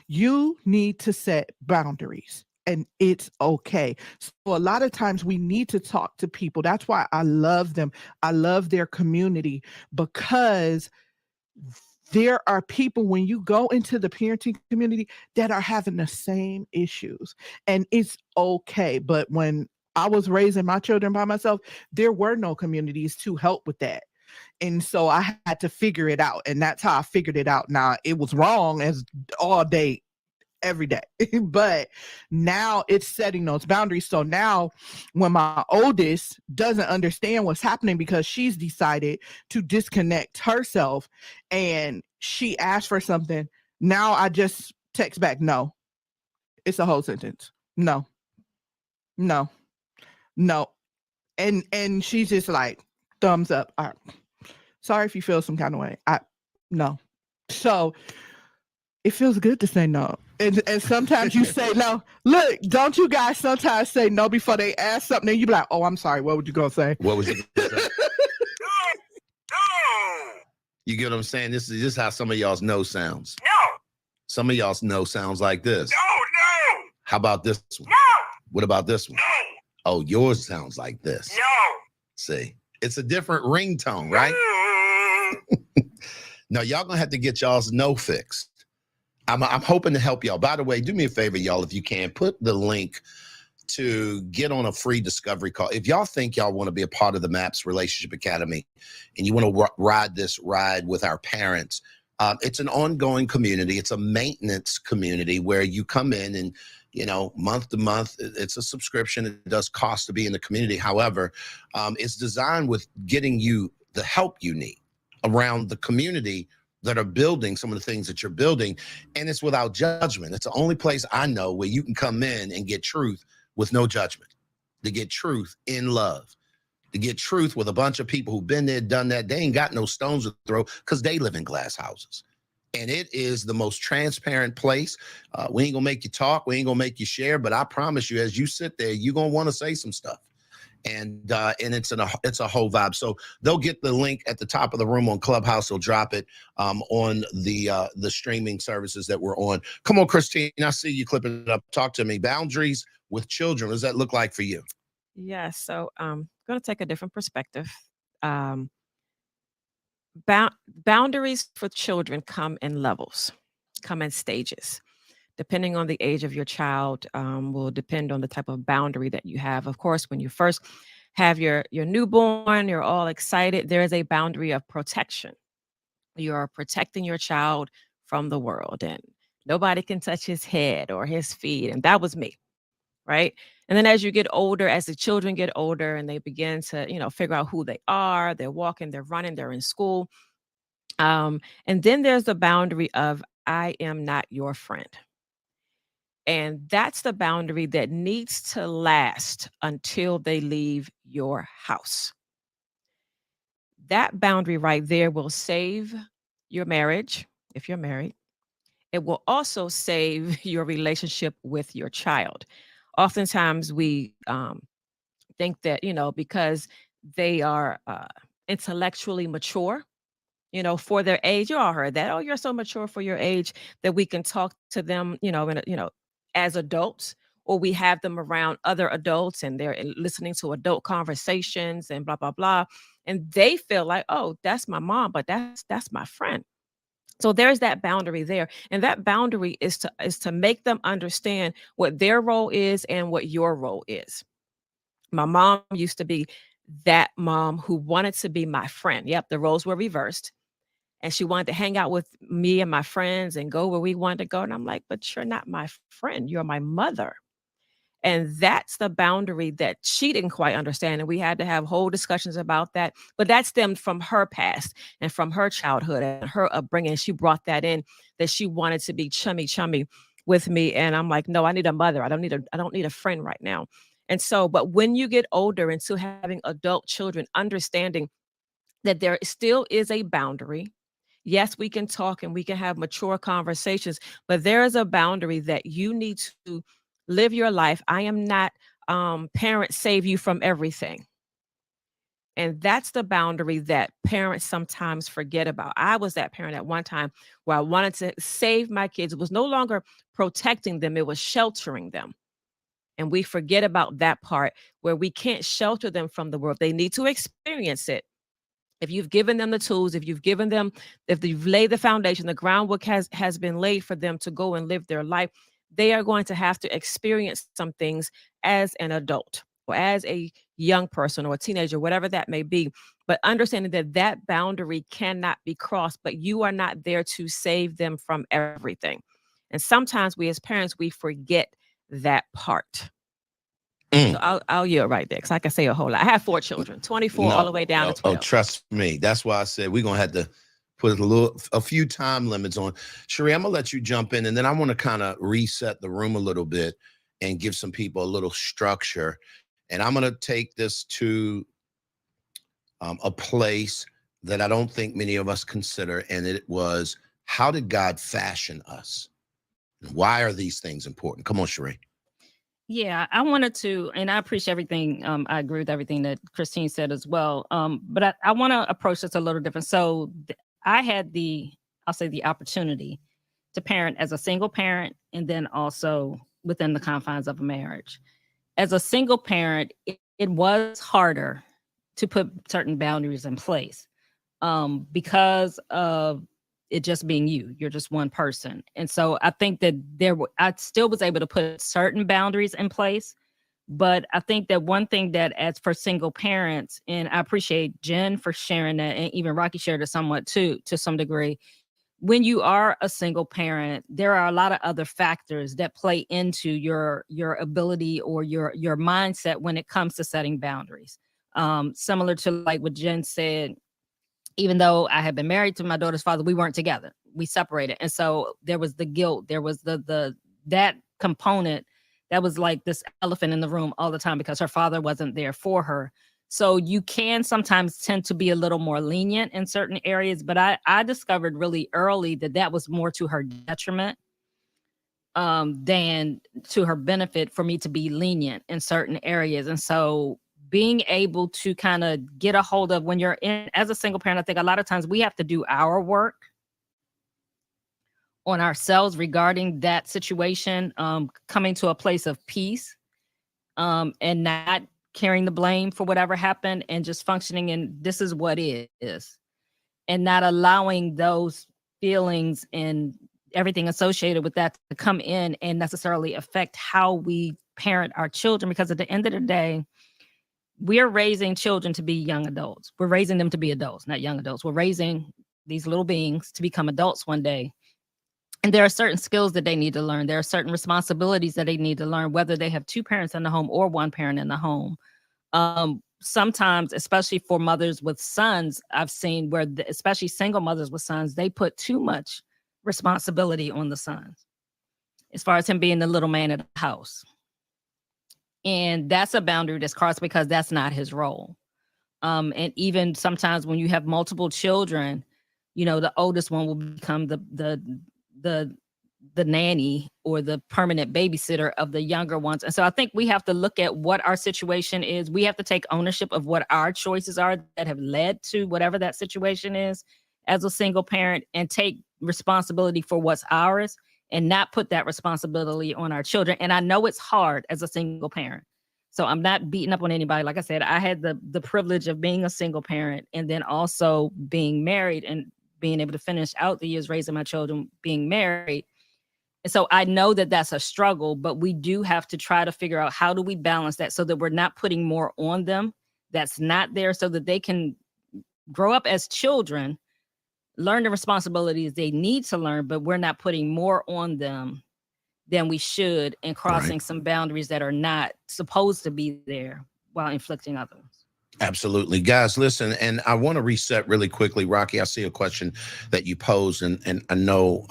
you need to set boundaries and it's okay. So a lot of times we need to talk to people. That's why I love them. I love their community because there are people when you go into the parenting community that are having the same issues and it's okay. But when I was raising my children by myself, there were no communities to help with that. And so I had to figure it out. And that's how I figured it out. Now, it was wrong as all day, every day. But now it's setting those boundaries. So now when my oldest doesn't understand what's happening because she's decided to disconnect herself and she asked for something, now I just text back, no. It's a whole sentence. No. And she's just like, thumbs up. All right. Sorry if you feel some kind of way. No. So it feels good to say no. And sometimes you say no. Look, don't you guys sometimes say no before they ask something and you be like, oh, I'm sorry. What would you gonna say? What was you gonna say? You get what I'm saying? This is how some of y'all's no sounds. No. Some of y'all's no sounds like this. No. How about this one? No. What about this one? No. Oh, yours sounds like this. No. See, it's a different ringtone, right? No, y'all gonna have to get y'all's no fixed. I'm hoping to help y'all. By the way, do me a favor, y'all, if you can, put the link to get on a free discovery call. If y'all think y'all want to be a part of the MAPS Relationship Academy and you want to ride this ride with our parents, it's an ongoing community. It's a maintenance community where you come in and, you know, month to month, it's a subscription. It does cost to be in the community. However, it's designed with getting you the help you need around the community that are building some of the things that you're building. And it's without judgment. It's the only place I know where you can come in and get truth with no judgment, to get truth in love, to get truth with a bunch of people who've been there, done that. They ain't got no stones to throw because they live in glass houses. And it is the most transparent place. We ain't gonna make you talk. We ain't gonna make you share. But I promise you, as you sit there, you're gonna want to say some stuff. And it's a whole vibe. So they'll get the link at the top of the room on Clubhouse. They'll drop it on the streaming services that we're on. Come on, Christine. I see you clipping it up. Talk to me. Boundaries with children. What does that look like for you? Yeah, so I'm going to take a different perspective. Boundaries for children come in levels, come in stages. Depending on the age of your child, will depend on the type of boundary that you have. Of course, when you first have your newborn, you're all excited. There is a boundary of protection. You're protecting your child from the world, and nobody can touch his head or his feet. And that was me, right? And then as you get older, as the children get older and they begin to, figure out who they are, they're walking, they're running, they're in school. And then there's the boundary of I am not your friend. And that's the boundary that needs to last until they leave your house. That boundary right there will save your marriage, if you're married. It will also save your relationship with your child. Oftentimes we think that, because they are intellectually mature, for their age. You all heard that. Oh, you're so mature for your age, that we can talk to them, as adults, or we have them around other adults and they're listening to adult conversations and blah, blah, blah. And they feel like, oh, that's my mom, but that's my friend. So there's that boundary there. And that boundary is to make them understand what their role is and what your role is. My mom used to be that mom who wanted to be my friend. Yep, the roles were reversed. And she wanted to hang out with me and my friends and go where we wanted to go. And I'm like, but you're not my friend. You're my mother. And that's the boundary that she didn't quite understand. And we had to have whole discussions about that. But that stemmed from her past and from her childhood and her upbringing. She brought that in, that she wanted to be chummy with me. And I'm like, no, I need a mother. I don't need a friend right now. And so, but when you get older into having adult children, understanding that there still is a boundary. Yes, we can talk and we can have mature conversations, but there is a boundary that you need to live your life. I am not parent save you from everything. And that's the boundary that parents sometimes forget about. I was that parent at one time where I wanted to save my kids. It was no longer protecting them, it was sheltering them. And we forget about that part where we can't shelter them from the world. They need to experience it. If you've given them the tools, if you've laid the foundation, the groundwork has been laid for them to go and live their life, they are going to have to experience some things as an adult or as a young person or a teenager, whatever that may be. But understanding that boundary cannot be crossed, but you are not there to save them from everything. And sometimes we as parents, we forget that part. So I'll yield right there because I can say a whole lot. I have 4 children, 24 all the way down to 12. Oh, trust me. That's why I said we're going to have to put a few time limits on. Sheree, I'm going to let you jump in, and then I want to kind of reset the room a little bit and give some people a little structure. And I'm going to take this to a place that I don't think many of us consider, and it was, how did God fashion us? Why are these things important? Come on, Sheree. Yeah, I wanted to, and I appreciate everything. I agree with everything that Christine said as well. But I want to approach this a little different. So I had I'll say the opportunity to parent as a single parent and then also within the confines of a marriage. As a single parent, it was harder to put certain boundaries in place because of it just being you're just one person. And so I think that I still was able to put certain boundaries in place. But I think that one thing that as for single parents, and I appreciate Jen for sharing that, and even Rocky shared it somewhat too, to some degree. When you are a single parent, there are a lot of other factors that play into your ability or your mindset when it comes to setting boundaries. Similar to like what Jen said, even though I had been married to my daughter's father, we weren't together. We separated. And so there was the guilt. There was that component that was like this elephant in the room all the time because her father wasn't there for her. So you can sometimes tend to be a little more lenient in certain areas. But I discovered really early that was more to her detriment than to her benefit for me to be lenient in certain areas. And so being able to kind of get a hold of when you're in as a single parent, I think a lot of times we have to do our work on ourselves regarding that situation, coming to a place of peace and not carrying the blame for whatever happened and just functioning in this is what it is and not allowing those feelings and everything associated with that to come in and necessarily affect how we parent our children. Because at the end of the day, we're raising children to be young adults. We're raising them to be adults, not young adults. We're raising these little beings to become adults one day. And there are certain skills that they need to learn. There are certain responsibilities that they need to learn, whether they have 2 parents in the home or 1 parent in the home. Sometimes, especially for mothers with sons, I've seen where, especially single mothers with sons, they put too much responsibility on the sons as far as him being the little man of the house. And that's a boundary that's crossed because that's not his role. And even sometimes when you have multiple children, the oldest one will become the the nanny or the permanent babysitter of the younger ones. And so I think we have to look at what our situation is. We have to take ownership of what our choices are that have led to whatever that situation is as a single parent, and take responsibility for what's ours and not put that responsibility on our children. And I know it's hard as a single parent. So I'm not beating up on anybody. Like I said, I had the privilege of being a single parent and then also being married and being able to finish out the years raising my children being married. And so I know that that's a struggle, but we do have to try to figure out how do we balance that so that we're not putting more on them that's not there, so that they can grow up as children, learn the responsibilities they need to learn, but we're not putting more on them than we should and crossing some boundaries that are not supposed to be there while inflicting others. Absolutely. Guys, listen, and I want to reset really quickly. Rocky, I see a question that you posed, and I know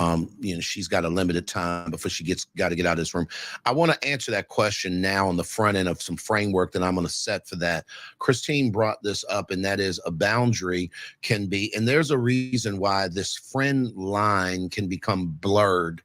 she's got a limited time before she got to get out of this room. I want to answer that question now on the front end of some framework that I'm going to set for that. Christine brought this up, and that is a boundary can be, and there's a reason why this friend line can become blurred.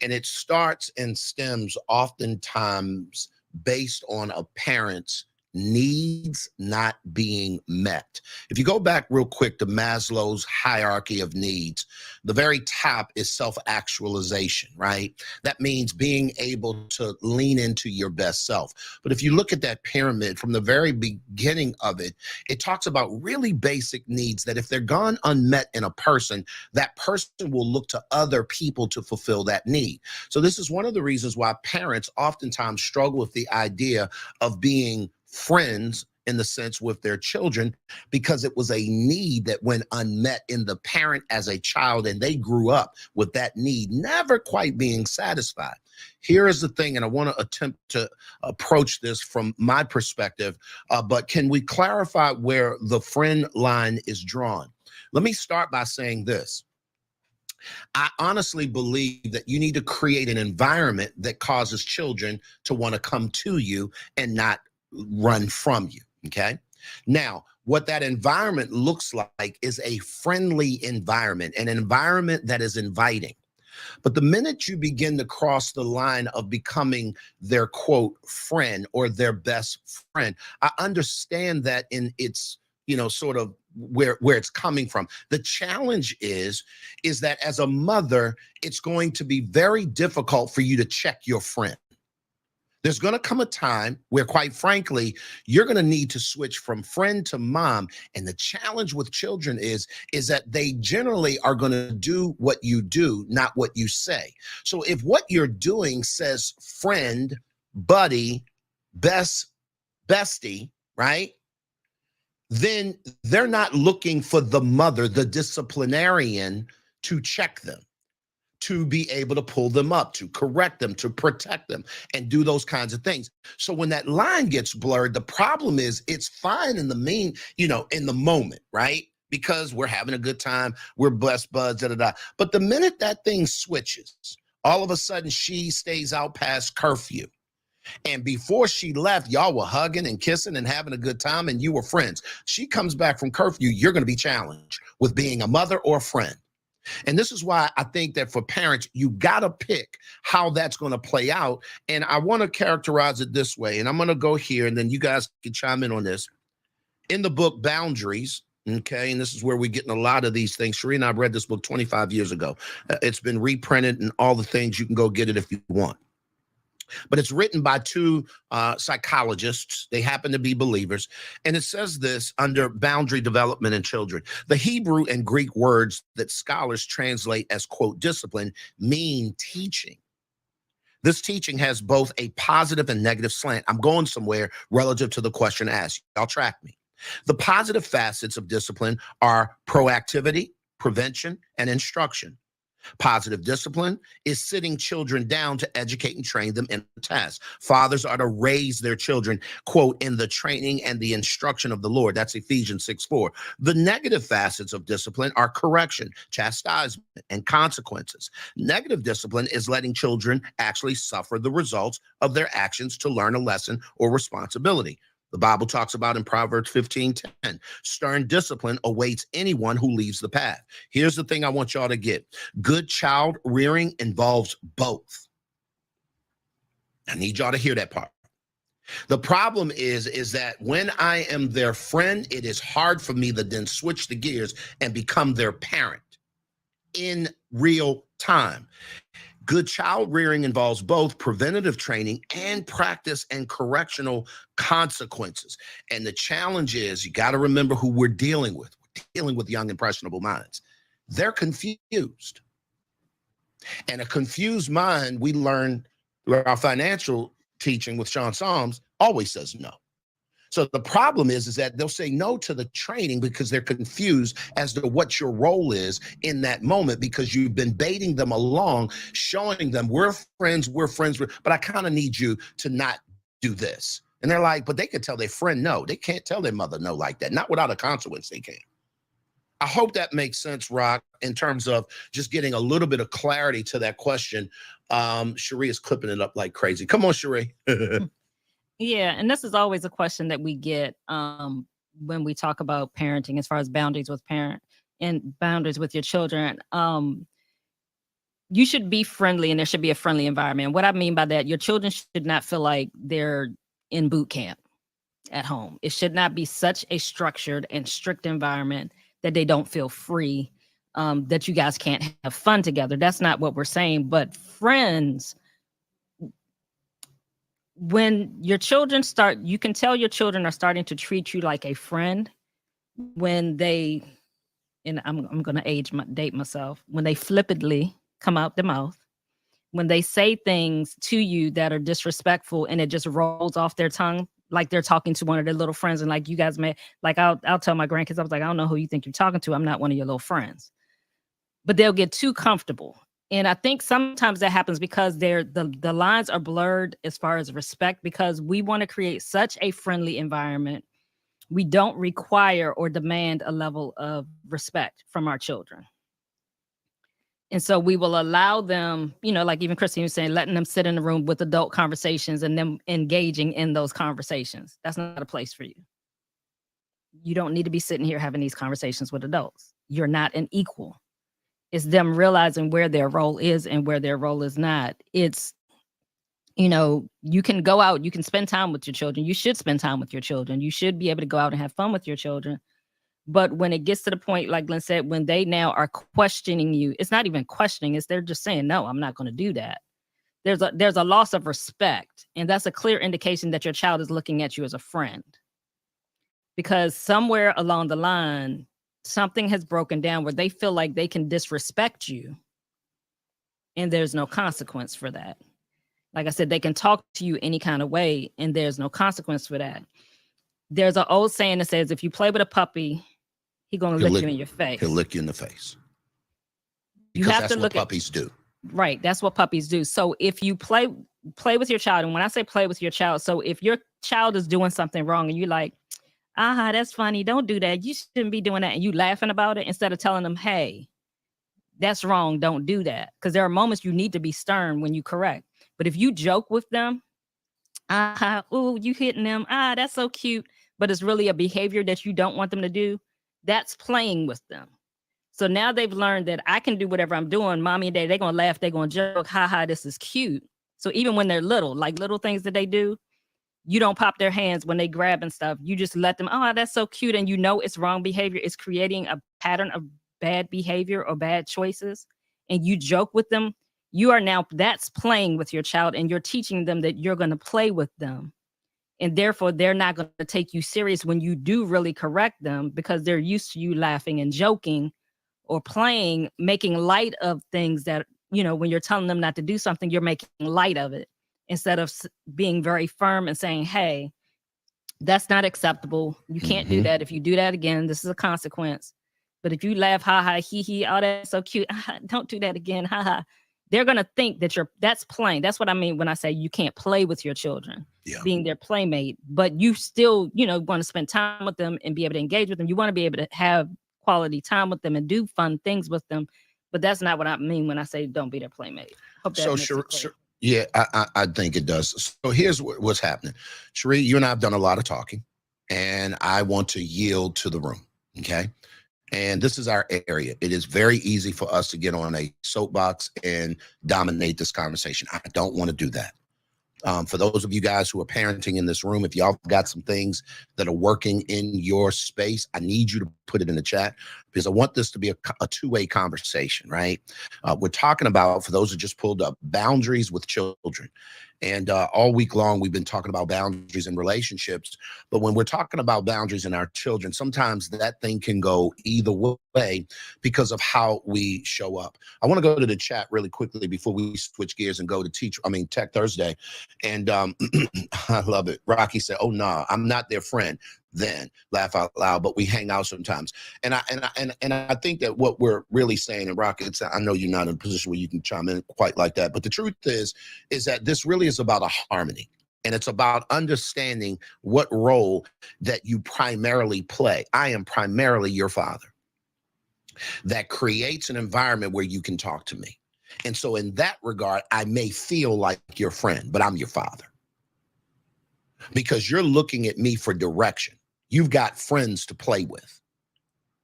And it starts and stems oftentimes based on a parent's needs not being met. If you go back real quick to Maslow's hierarchy of needs, the very top is self-actualization, right? That means being able to lean into your best self. But if you look at that pyramid from the very beginning of it, it talks about really basic needs that if they're gone unmet in a person, that person will look to other people to fulfill that need. So this is one of the reasons why parents oftentimes struggle with the idea of being friends in the sense with their children, because it was a need that went unmet in the parent as a child, and they grew up with that need never quite being satisfied. Here is the thing, and I want to attempt to approach this from my perspective, but can we clarify where the friend line is drawn? Let me start by saying this. I honestly believe that you need to create an environment that causes children to want to come to you and not run from you. Okay. Now, what that environment looks like is a friendly environment, an environment that is inviting. But the minute you begin to cross the line of becoming their quote friend or their best friend, I understand that in its, sort of where it's coming from. The challenge is that as a mother, it's going to be very difficult for you to check your friend. There's going to come a time where, quite frankly, you're going to need to switch from friend to mom. And the challenge with children is that they generally are going to do what you do, not what you say. So if what you're doing says friend, buddy, bestie, right? Then they're not looking for the mother, the disciplinarian, to check them, to be able to pull them up, to correct them, to protect them, and do those kinds of things. So when that line gets blurred, the problem is it's fine in the moment, right? Because we're having a good time, we're best buds, But the minute that thing switches, all of a sudden she stays out past curfew. And before she left, y'all were hugging and kissing and having a good time, and you were friends. She comes back from curfew, you're going to be challenged with being a mother or a friend. And this is why I think that for parents, you got to pick how that's going to play out. And I want to characterize it this way. And I'm going to go here, and then you guys can chime in on this. In the book Boundaries, okay, and this is where we're getting a lot of these things. Sheree and I read this book 25 years ago. It's been reprinted and all the things. You can go get it if you want. But it's written by two psychologists. They happen to be believers. And it says this under boundary development in children. The Hebrew and Greek words that scholars translate as, quote, discipline mean teaching. This teaching has both a positive and negative slant. I'm going somewhere relative to the question asked. Y'all track me. The positive facets of discipline are proactivity, prevention, and instruction. Positive discipline is sitting children down to educate and train them in the task. Fathers are to raise their children, quote, in the training and the instruction of the Lord. That's Ephesians 6:4. The negative facets of discipline are correction, chastisement, and consequences. Negative discipline is letting children actually suffer the results of their actions to learn a lesson or responsibility. The Bible talks about in Proverbs 15:10, stern discipline awaits anyone who leaves the path. Here's the thing I want y'all to get. Good child rearing involves both. I need y'all to hear that part. The problem is that when I am their friend, it is hard for me to then switch the gears and become their parent in real time. Good child rearing involves both preventative training and practice and correctional consequences. And the challenge is you got to remember who we're dealing with. We're dealing with young, impressionable minds. They're confused. And a confused mind, we learn through our financial teaching with Sean Psalms, always says no. So the problem is that they'll say no to the training because they're confused as to what your role is in that moment, because you've been baiting them along, showing them we're friends, but I kind of need you to not do this. And they're like, but they could tell their friend no. They can't tell their mother no like that. Not without a consequence, they can. I hope that makes sense, Rock, in terms of just getting a little bit of clarity to that question. Cherie is clipping it up like crazy. Come on, Cherie. Yeah, and this is always a question that we get when we talk about parenting, as far as boundaries with parent and boundaries with your children. You should be friendly, and there should be a friendly environment. What I mean by that, your children should not feel like they're in boot camp at home. It should not be such a structured and strict environment that they don't feel free, that you guys can't have fun together. That's not what we're saying. But friends, when your children start, you can tell your children are starting to treat you like a friend when they, and I'm going to date myself, when they flippantly come out the mouth, when they say things to you that are disrespectful and it just rolls off their tongue, like they're talking to one of their little friends. And like you guys may, like I'll tell my grandkids, I was like, I don't know who you think you're talking to. I'm not one of your little friends. But they'll get too comfortable. And I think sometimes that happens because the lines are blurred as far as respect, because we want to create such a friendly environment. We don't require or demand a level of respect from our children. And so we will allow them, like even Christine was saying, letting them sit in the room with adult conversations and them engaging in those conversations. That's not a place for you. You don't need to be sitting here having these conversations with adults. You're not an equal. It's them realizing where their role is and where their role is not. It's, you can go out, you can spend time with your children. You should spend time with your children. You should be able to go out and have fun with your children. But when it gets to the point, like Glenn said, when they now are questioning you, it's not even questioning, they're just saying, no, I'm not going to do that. There's a loss of respect. And that's a clear indication that your child is looking at you as a friend. Because somewhere along the line, something has broken down where they feel like they can disrespect you and there's no consequence for that. Like I said, they can talk to you any kind of way and there's no consequence for that. There's an old saying that says, if you play with a puppy, he's going to lick you in your face. He'll lick you in the face. Because you have to look what puppies do. Right. That's what puppies do. So if you play with your child, and when I say play with your child, so if your child is doing something wrong and you're like, that's funny, don't do that, you shouldn't be doing that, and you laughing about it instead of telling them, hey, that's wrong, don't do that. Because there are moments you need to be stern when you correct. But if you joke with them, oh, you hitting them, that's so cute, but it's really a behavior that you don't want them to do, that's playing with them. So now they've learned that I can do whatever I'm doing. Mommy and daddy, they're going to laugh, they're going to joke, this is cute. So even when they're little, like little things that they do, you don't pop their hands when they grab and stuff. You just let them, that's so cute. And it's wrong behavior. It's creating a pattern of bad behavior or bad choices. And you joke with them. That's playing with your child, and you're teaching them that you're going to play with them. And therefore, they're not going to take you serious when you do really correct them, because they're used to you laughing and joking or playing, making light of things that, when you're telling them not to do something, you're making light of it instead of being very firm and saying, hey, that's not acceptable. You can't do that. If you do that again, this is a consequence. But if you laugh, hee hee, that's so cute, don't do that again, they're going to think that that's playing. That's what I mean when I say you can't play with your children, being their playmate, but you still, want to spend time with them and be able to engage with them. You want to be able to have quality time with them and do fun things with them. But that's not what I mean when I say don't be their playmate. Hope that So Yeah, I think it does. So here's what's happening. Sheree, you and I have done a lot of talking, and I want to yield to the room. Okay. And this is our area. It is very easy for us to get on a soapbox and dominate this conversation. I don't want to do that. For those of you guys who are parenting in this room, if y'all got some things that are working in your space, I need you to put it in the chat because I want this to be a two-way conversation, right? We're talking about, for those who just pulled up, boundaries with children. And all week long, we've been talking about boundaries in relationships. But when we're talking about boundaries in our children, sometimes that thing can go either way because of how we show up. I want to go to the chat really quickly before we switch gears and go to Tech Thursday. And I love it. Rocky said, "Oh, no, I'm not their friend." Then laugh out loud, but we hang out sometimes. And I think that what we're really saying, and Rocky, I know you're not in a position where you can chime in quite like that, but the truth is that this really is about a harmony. And it's about understanding what role that you primarily play. I am primarily your father. That creates an environment where you can talk to me. And so in that regard, I may feel like your friend, but I'm your father. Because you're looking at me for direction. You've got friends to play with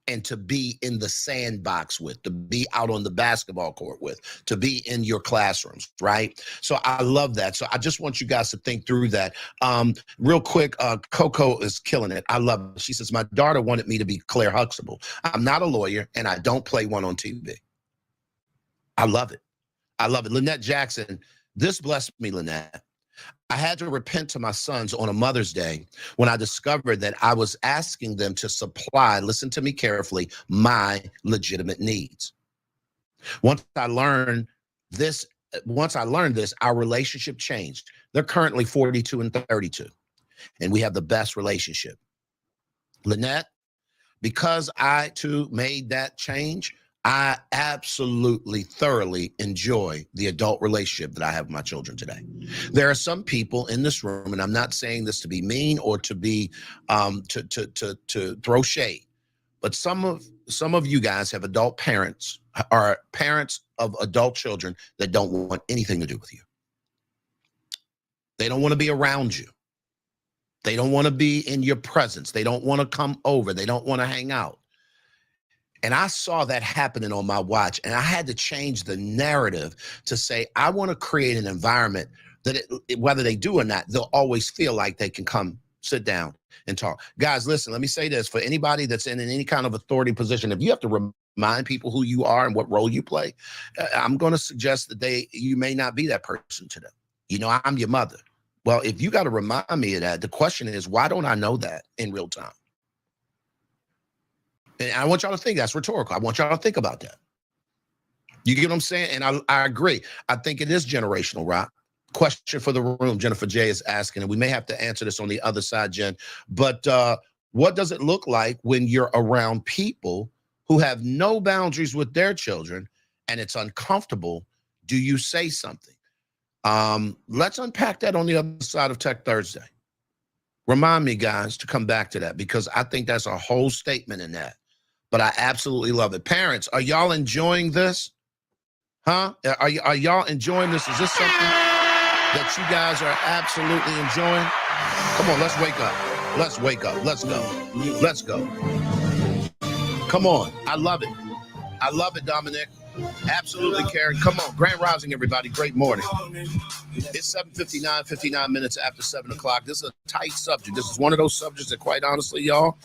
and to be in the sandbox with, to be out on the basketball court with, to be in your classrooms, right? So I love that. So I just want you guys to think through that. Real quick, Coco is killing it. I love it. She says, "My daughter wanted me to be Claire Huxtable. I'm not a lawyer and I don't play one on TV." I love it. I love it. Lynette Jackson, this blessed me, Lynette. "I had to repent to my sons on a Mother's Day when I discovered that I was asking them to supply, listen to me carefully, my legitimate needs. Once I learned this, our relationship changed. They're currently 42 and 32, and we have the best relationship. Lynette, because I too made that change, I absolutely thoroughly enjoy the adult relationship that I have with my children today. There are some people in this room, and I'm not saying this to be mean or to be to throw shade, but some of you guys have adult parents, are parents of adult children that don't want anything to do with you. They don't want to be around you. They don't want to be in your presence. They don't want to come over. They don't want to hang out. And I saw that happening on my watch, and I had to change the narrative to say, I want to create an environment that whether they do or not, they'll always feel like they can come sit down and talk. Guys, listen, let me say this. For anybody that's in any kind of authority position, if you have to remind people who you are and what role you play, I'm going to suggest that you may not be that person to them. You know, I'm your mother. Well, if you got to remind me of that, the question is, why don't I know that in real time? And I want y'all to think that's rhetorical. I want y'all to think about that. You get what I'm saying? And I agree. I think it is generational, Rock. Question for the room, Jennifer J is asking, and we may have to answer this on the other side, Jen. But what does it look like when you're around people who have no boundaries with their children and it's uncomfortable? Do you say something? Let's unpack that on the other side of Tech Thursday. Remind me, guys, to come back to that because I think that's a whole statement in that. But I absolutely love it. Parents, are y'all enjoying this? Huh? Are y'all enjoying this? Is this something that you guys are absolutely enjoying? Come on, let's wake up. Let's wake up. Let's go. Let's go. Come on. I love it. I love it, Dominic. Absolutely, Karen. Come on. Grand Rising, everybody. Great morning. It's 7:59, 59 minutes after 7 o'clock. This is a tight subject. This is one of those subjects that, quite honestly, y'all,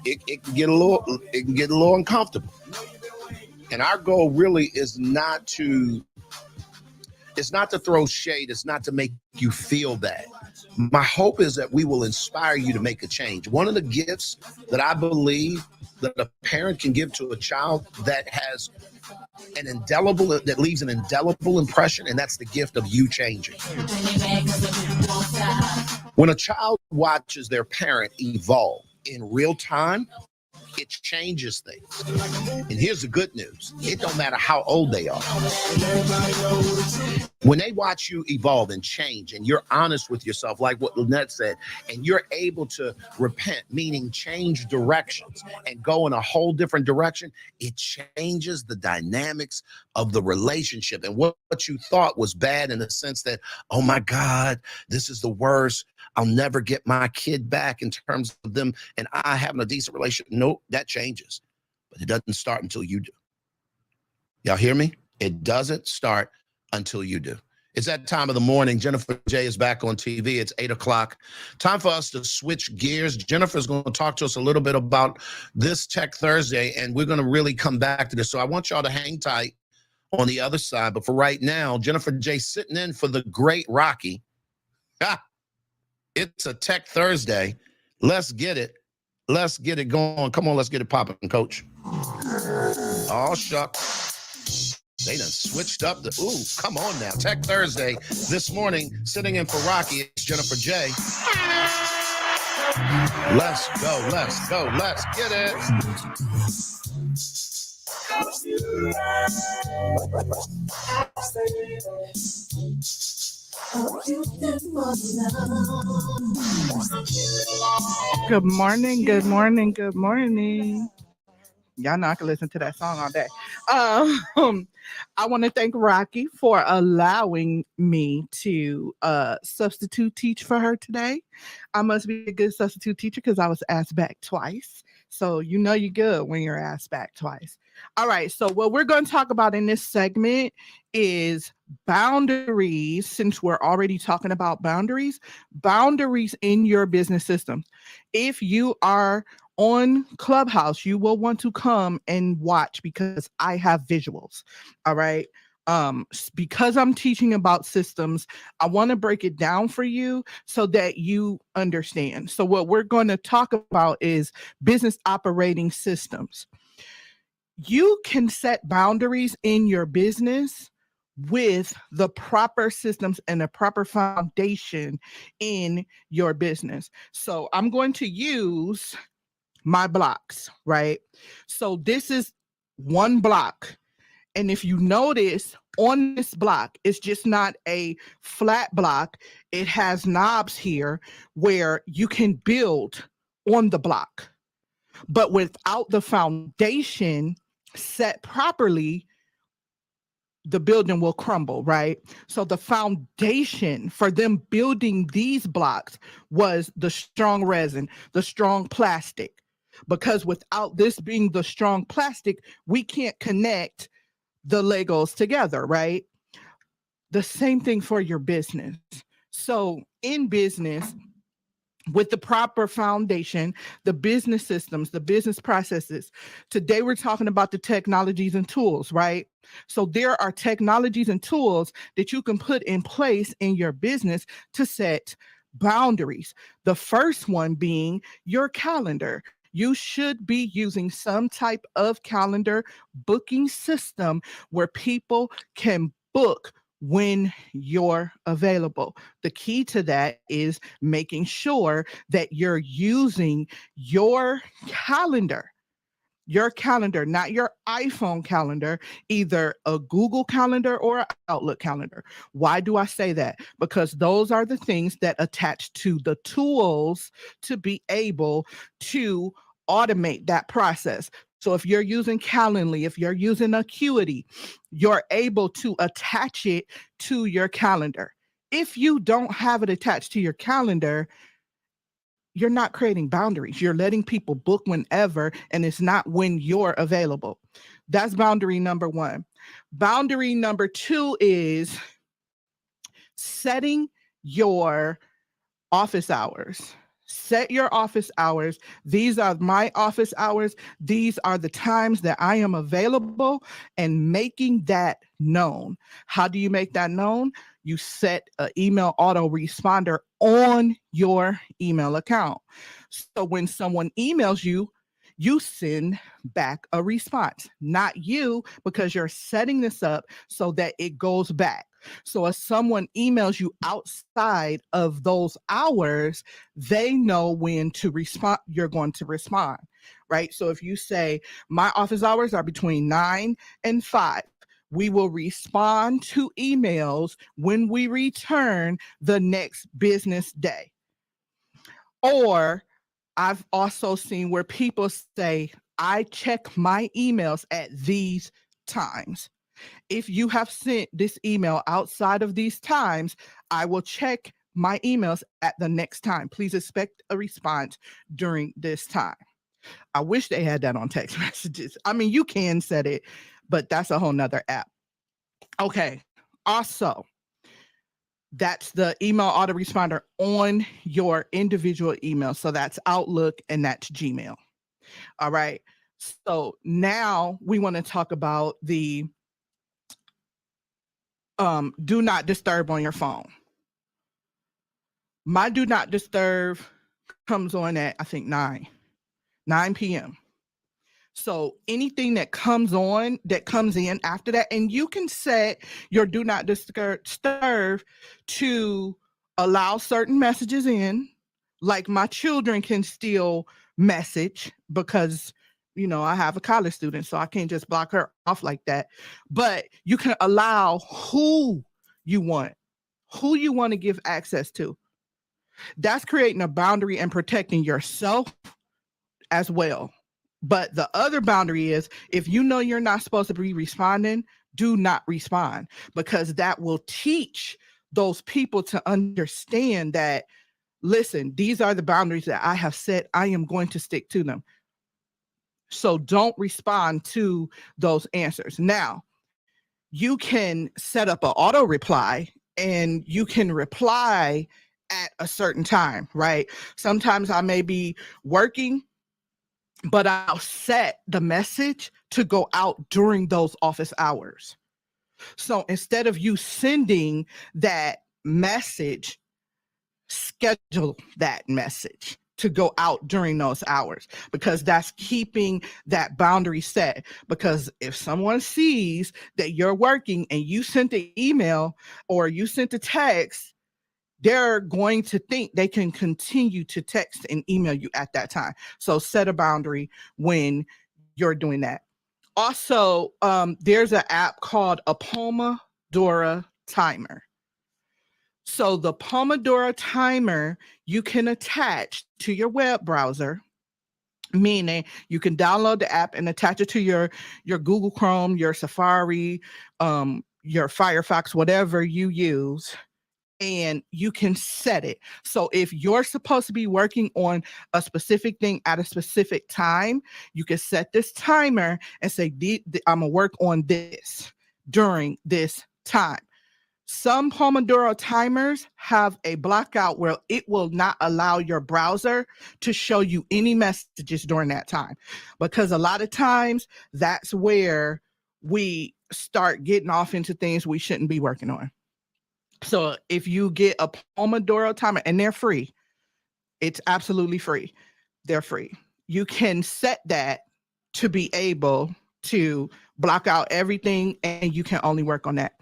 it can get a little uncomfortable. And our goal really is not to throw shade. It's not to make you feel bad. My hope is that we will inspire you to make a change. One of the gifts that I believe that a parent can give to a child that has that leaves an indelible impression, and that's the gift of you changing. When a child watches their parent evolve in real time, It changes things. And here's the good news. It don't matter how old they are. When they watch you evolve and change and you're honest with yourself, like what Lynette said, and you're able to repent, meaning change directions and go in a whole different direction, it changes the dynamics of the relationship. And what you thought was bad in the sense that, oh my God, this is the worst. I'll never get my kid back in terms of them and I having a decent relationship. Nope, that changes. But it doesn't start until you do. Y'all hear me? It doesn't start until you do. It's that time of the morning. Jennifer J is back on TV. It's 8 o'clock. Time for us to switch gears. Jennifer's going to talk to us a little bit about this Tech Thursday, and we're going to really come back to this. So I want y'all to hang tight on the other side. But for right now, Jennifer J sitting in for the great Rocky. It's a Tech Thursday. Let's get it. Let's get it going. Come on, let's get it popping, Coach. Oh, shucks. They done switched up the, ooh, come on now. Tech Thursday this morning, sitting in for Rocky, it's Jennifer J. Let's go, let's go, let's get it. Good morning, good morning, good morning. Y'all know I can listen to that song all day. I want to thank Rocky for allowing me to substitute teach for her today. I must be a good substitute teacher because I was asked back twice. So you know you're good when you're asked back twice. All right, so what we're going to talk about in this segment is boundaries. Since we're already talking about boundaries in your business system. If you are on Clubhouse, you will want to come and watch because I have visuals. All right. Because I'm teaching about systems, I want to break it down for you so that you understand. So what we're going to talk about is business operating systems. You can set boundaries in your business with the proper systems and the proper foundation in your business. So I'm going to use my blocks, right? So this is one block. And if you notice on this block, it's just not a flat block. It has knobs here where you can build on the block. But without the foundation set properly, the building will crumble, right? So the foundation for them building these blocks was the strong resin, the strong plastic. Because without this being the strong plastic, we can't connect the Legos together, right? The same thing for your business. So in business, with the proper foundation, the business systems, the business processes, today we're talking about the technologies and tools, right? So there are technologies and tools that you can put in place in your business to set boundaries. The first one being your calendar. You should be using some type of calendar booking system where people can book when you're available. The key to that is making sure that you're using your calendar, not your iPhone calendar, either a Google Calendar or an Outlook calendar. Why do I say that? Because those are the things that attach to the tools to be able to automate that process. So if you're using Calendly, if you're using Acuity, you're able to attach it to your calendar. If you don't have it attached to your calendar, you're not creating boundaries. You're letting people book whenever, and it's not when you're available. That's boundary number one. Boundary number two is setting your office hours. Set your office hours. These are my office hours. These are the times that I am available, and making that known. How do you make that known? You set an email autoresponder on your email account. So when someone emails you, you send back a response, not you, because you're setting this up so that it goes back. So if someone emails you outside of those hours, they know when to respond. You're going to respond, right? So if you say, my office hours are between 9 and 5, we will respond to emails when we return the next business day. Or I've also seen where people say, I check my emails at these times. If you have sent this email outside of these times, I will check my emails at the next time. Please expect a response during this time. I wish they had that on text messages. I mean, you can set it, but that's a whole nother app. Okay. Also, that's the email autoresponder on your individual email. So that's Outlook and that's Gmail. All right. So now we want to talk about the do not disturb on your phone. My do not disturb comes on at, I think, 9 p.m. So anything that comes in after that, and you can set your do not disturb to allow certain messages in, like my children can still message because, I have a college student, so I can't just block her off like that. But you can allow who you want to give access to. That's creating a boundary and protecting yourself as well. But the other boundary is, if you know you're not supposed to be responding, do not respond, because that will teach those people to understand that, listen, these are the boundaries that I have set. I am going to stick to them. So don't respond to those answers. Now, you can set up an auto reply and you can reply at a certain time, right? Sometimes I may be working, but I'll set the message to go out during those office hours. So instead of you sending that message, schedule that message to go out during those hours, because that's keeping that boundary set. Because if someone sees that you're working and you sent the email or you sent a text, they're going to think they can continue to text and email you at that time. So set a boundary when you're doing that. Also, there's an app called a Pomodoro timer. So the Pomodoro timer, you can attach to your web browser, meaning you can download the app and attach it to your Google Chrome, your Safari, your Firefox, whatever you use, and you can set it. So if you're supposed to be working on a specific thing at a specific time, you can set this timer and say, I'm going to work on this during this time. Some Pomodoro timers have a blackout where it will not allow your browser to show you any messages during that time, because a lot of times that's where we start getting off into things we shouldn't be working on. So if you get a Pomodoro timer, and they're free, it's absolutely free. They're free. You can set that to be able to block out everything, and you can only work on that.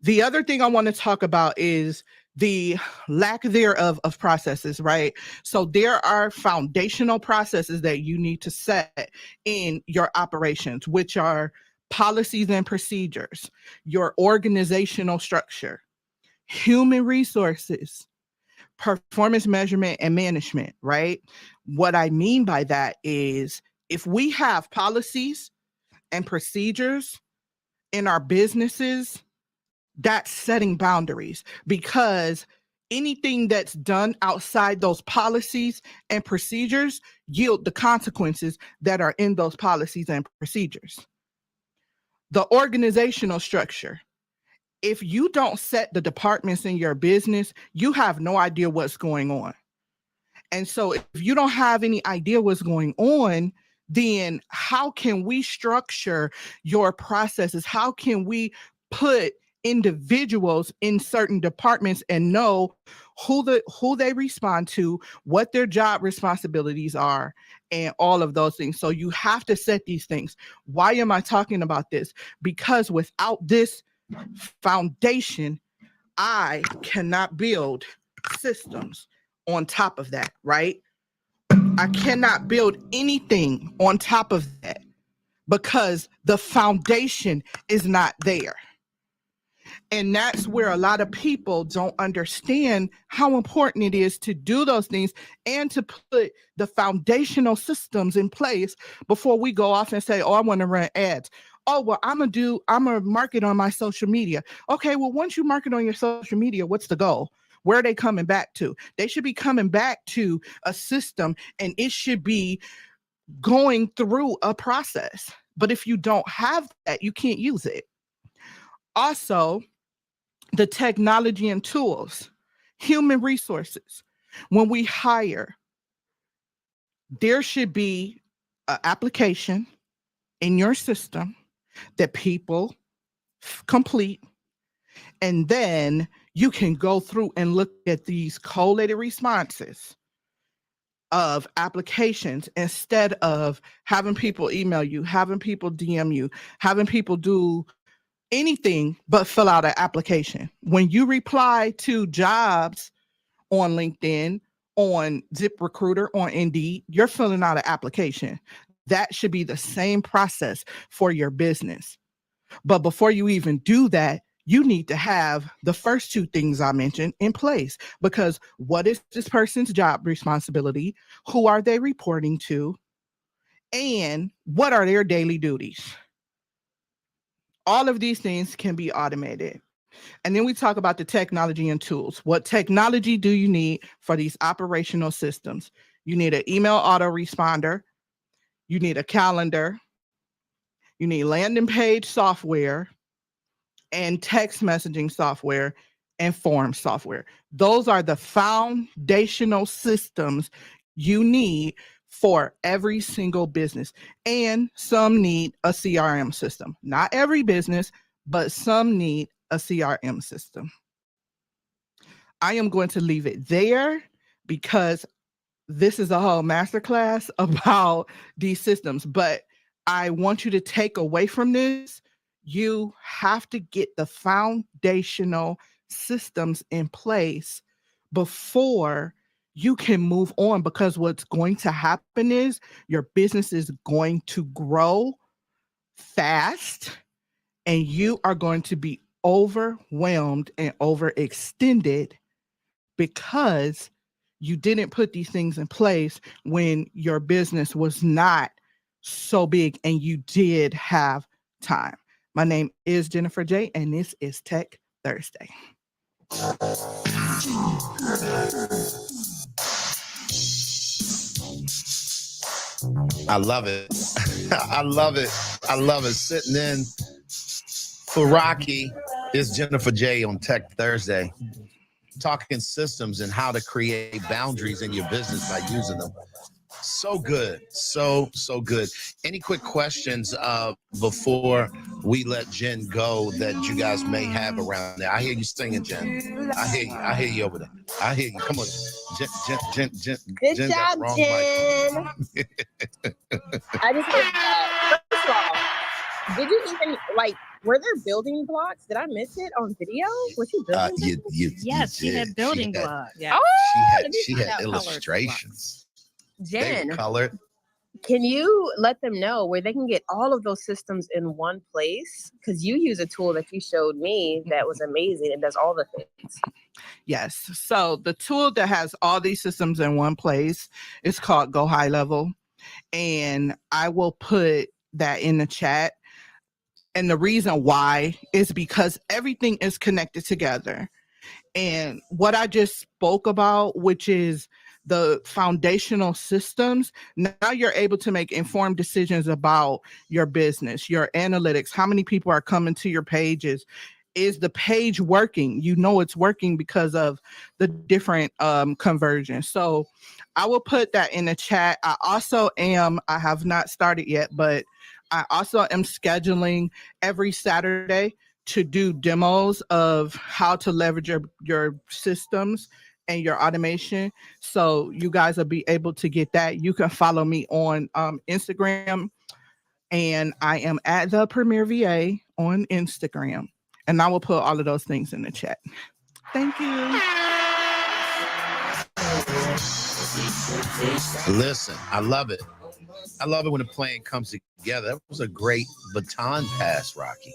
The other thing I want to talk about is the lack thereof of processes, right? So there are foundational processes that you need to set in your operations, which are policies and procedures, your organizational structure, human resources, performance measurement and management, right? What I mean by that is, if we have policies and procedures in our businesses, that's setting boundaries, because anything that's done outside those policies and procedures yield the consequences that are in those policies and procedures. The organizational structure. If you don't set the departments in your business, you have no idea what's going on. And so if you don't have any idea what's going on, then how can we structure your processes? How can we put individuals in certain departments and know who they respond to, what their job responsibilities are, and all of those things? So you have to set these things. Why am I talking about this? Because without this foundation, I cannot build systems on top of that, right? I cannot build anything on top of that because the foundation is not there. And that's where a lot of people don't understand how important it is to do those things and to put the foundational systems in place before we go off and say, oh, I want to run ads. Oh, well, I'm going to market on my social media. Okay, well, once you market on your social media, what's the goal? Where are they coming back to? They should be coming back to a system, and it should be going through a process. But if you don't have that, you can't use it. Also, the technology and tools, human resources. When we hire, there should be an application in your system that people complete, and then you can go through and look at these collated responses of applications instead of having people email you, having people DM you, having people do anything but fill out an application. When you reply to jobs on LinkedIn, on ZipRecruiter, on Indeed, you're filling out an application. That should be the same process for your business. But before you even do that, you need to have the first two things I mentioned in place, because what is this person's job responsibility? Who are they reporting to? And what are their daily duties? All of these things can be automated. And then we talk about the technology and tools. What technology do you need for these operational systems? You need an email autoresponder. You need a calendar. You need landing page software and text messaging software and form software. Those are the foundational systems you need for every single business. And some need a CRM system. Not every business, but some need a CRM system. I am going to leave it there because this is a whole masterclass about these systems. But I want you to take away from this, you have to get the foundational systems in place before you can move on, because what's going to happen is your business is going to grow fast and you are going to be overwhelmed and overextended because you didn't put these things in place when your business was not so big and you did have time. My name is Jennifer J, and this is Tech Thursday. I love it. I love it. I love it. Sitting in for Rocky is Jennifer J on Tech Thursday, talking systems and how to create boundaries in your business by using them. So good. So good. Any quick questions before we let Jen go that you guys may have around there? I hear you singing, Jen. I hear you over there. I hear you. Come on. Jen. Good Jen job, Jen. I just first of all, did you even were there building blocks? Did I miss it on video? Was she building? Yes, she had building blocks. Yeah. She had illustrations. Jen, colored. Can you let them know where they can get all of those systems in one place? Because you use a tool that you showed me that was amazing and does all the things. Yes. So the tool that has all these systems in one place is called Go High Level. And I will put that in the chat. And the reason why is because everything is connected together. And what I just spoke about, which is the foundational systems, now you're able to make informed decisions about your business, your analytics, how many people are coming to your pages. Is the page working? You know it's working because of the different conversions. So I will put that in the chat. I have not started yet, but I also am scheduling every Saturday to do demos of how to leverage your systems and your automation. So you guys will be able to get that. You can follow me on Instagram, and I am at the Premier VA on Instagram. And I will put all of those things in the chat. Thank you. Listen, I love it. I love it when the plan comes together. That was a great baton pass, Rocky.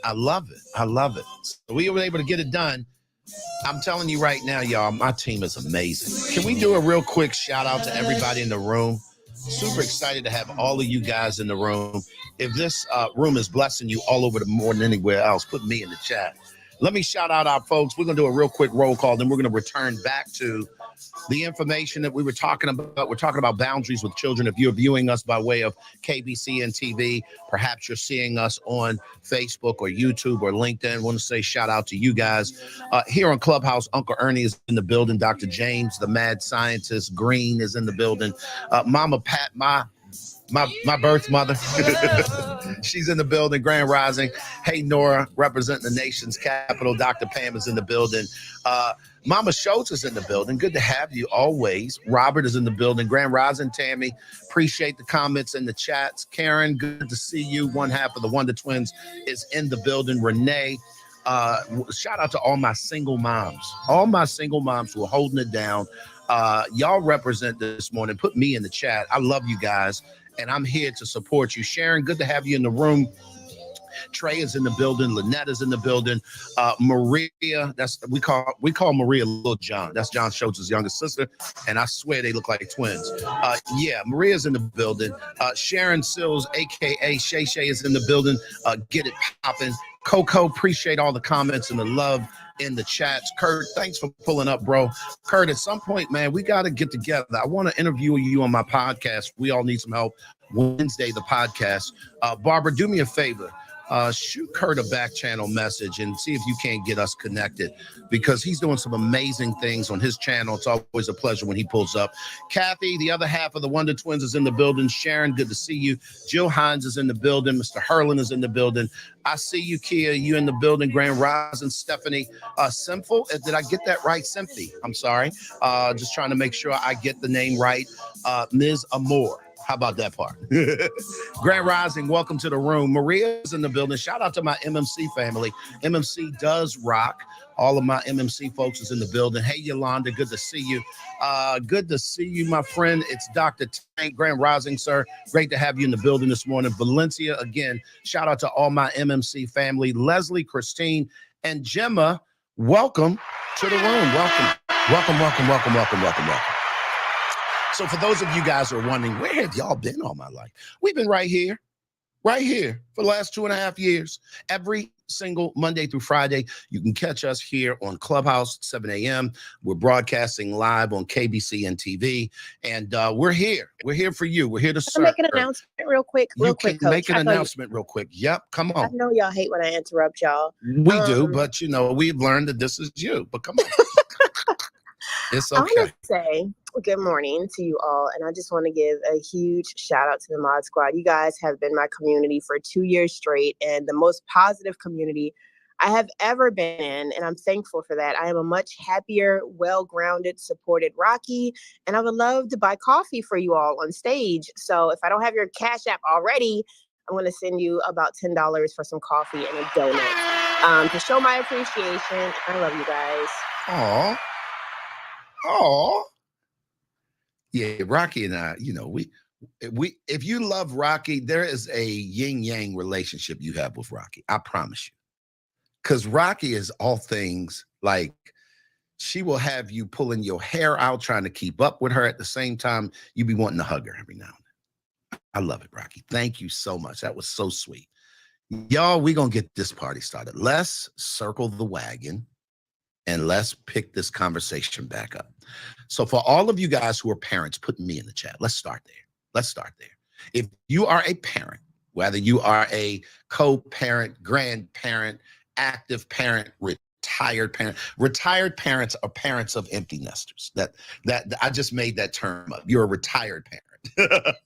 I love it. I love it. So we were able to get it done. I'm telling you right now, y'all, my team is amazing. Can we do a real quick shout out to everybody in the room? Super excited to have all of you guys in the room. If this room is blessing you all over the more than anywhere else, put me in the chat. Let me shout out our folks. We're going to do a real quick roll call, then we're going to return back to the information that we were talking about. We're talking about boundaries with children. If you're viewing us by way of KBC and TV, perhaps you're seeing us on Facebook or YouTube or LinkedIn. I want to say shout out to you guys. Here on Clubhouse, Uncle Ernie is in the building. Dr. James, the mad scientist, Green is in the building. Mama Pat, my birth mother. She's in the building. Grand Rising. Hey, Nora, representing the nation's capital. Dr. Pam is in the building. Mama Schultz is in the building. Good to have you always. Robert is in the building. Grand Rising, Tammy. Appreciate the comments in the chats. Karen, good to see you. One half of the Wonder Twins is in the building. Renee. Shout out to all my single moms. All my single moms who are holding it down. Y'all represent this morning. Put me in the chat. I love you guys, and I'm here to support you. Sharon, good to have you in the room. Trey is in the building. Lynette is in the building. Maria, we call Maria Little John. That's John Schultz's youngest sister, and I swear they look like twins. Maria's in the building. Sharon Sills, aka Shay Shay, is in the building. Get it popping. Coco, appreciate all the comments and the love in the chats. Kurt, thanks for pulling up, bro. Kurt, at some point, man, we got to get together. I want to interview you on my podcast. We all need some help. Wednesday, the podcast. Barbara, do me a favor. Shoot Kurt a back channel message and see if you can't get us connected, because he's doing some amazing things on his channel. It's always a pleasure when he pulls up. Kathy, the other half of the Wonder Twins, is in the building. Sharon, good to see you. Jill Hines is in the building. Mr. Hurlin is in the building. I see you, Kia. You in the building. Grand Rising, Stephanie. Simple. Did I get that right? Simpy. I'm sorry. Just trying to make sure I get the name right. Ms. Amore. How about that part? Grand Rising, welcome to the room. Maria's in the building. Shout out to my MMC family. MMC does rock. All of my MMC folks is in the building. Hey, Yolanda, good to see you. Good to see you, my friend. It's Dr. Tank. Grand Rising, sir. Great to have you in the building this morning. Valencia, again, shout out to all my MMC family. Leslie, Christine, and Gemma, welcome to the room. Welcome. Welcome, welcome, welcome, welcome, welcome, welcome. So for those of you guys who are wondering, where have y'all been all my life? We've been right here for the last 2.5 years. Every single Monday through Friday, you can catch us here on Clubhouse, 7 a.m. We're broadcasting live on KBC and TV, and we're here. We're here for you. We're here to serve. Make an announcement real quick. Coach. Make an announcement real quick. Yep, come on. I know y'all hate when I interrupt y'all. We do, but we've learned that this is you. But come on. It's okay. I want to say good morning to you all, and I just want to give a huge shout out to the Mod Squad. You guys have been my community for 2 years straight, and the most positive community I have ever been in, and I'm thankful for that. I am a much happier, well-grounded, supported Rocky, and I would love to buy coffee for you all on stage. So if I don't have your Cash App already, I'm going to send you about $10 for some coffee and a donut to show my appreciation. I love you guys. Aw. Oh, yeah, Rocky and I, we if you love Rocky, there is a yin yang relationship you have with Rocky. I promise you, because Rocky is all things. Like, she will have you pulling your hair out, trying to keep up with her. At the same time, you be wanting to hug her every now and then. I love it, Rocky. Thank you so much. That was so sweet. Y'all, we gonna get this party started. Let's circle the wagon. And let's pick this conversation back up. So for all of you guys who are parents, put me in the chat. Let's start there. If you are a parent, whether you are a co-parent, grandparent, active parent, retired parents are parents of empty nesters. That I just made that term up. You're a retired parent.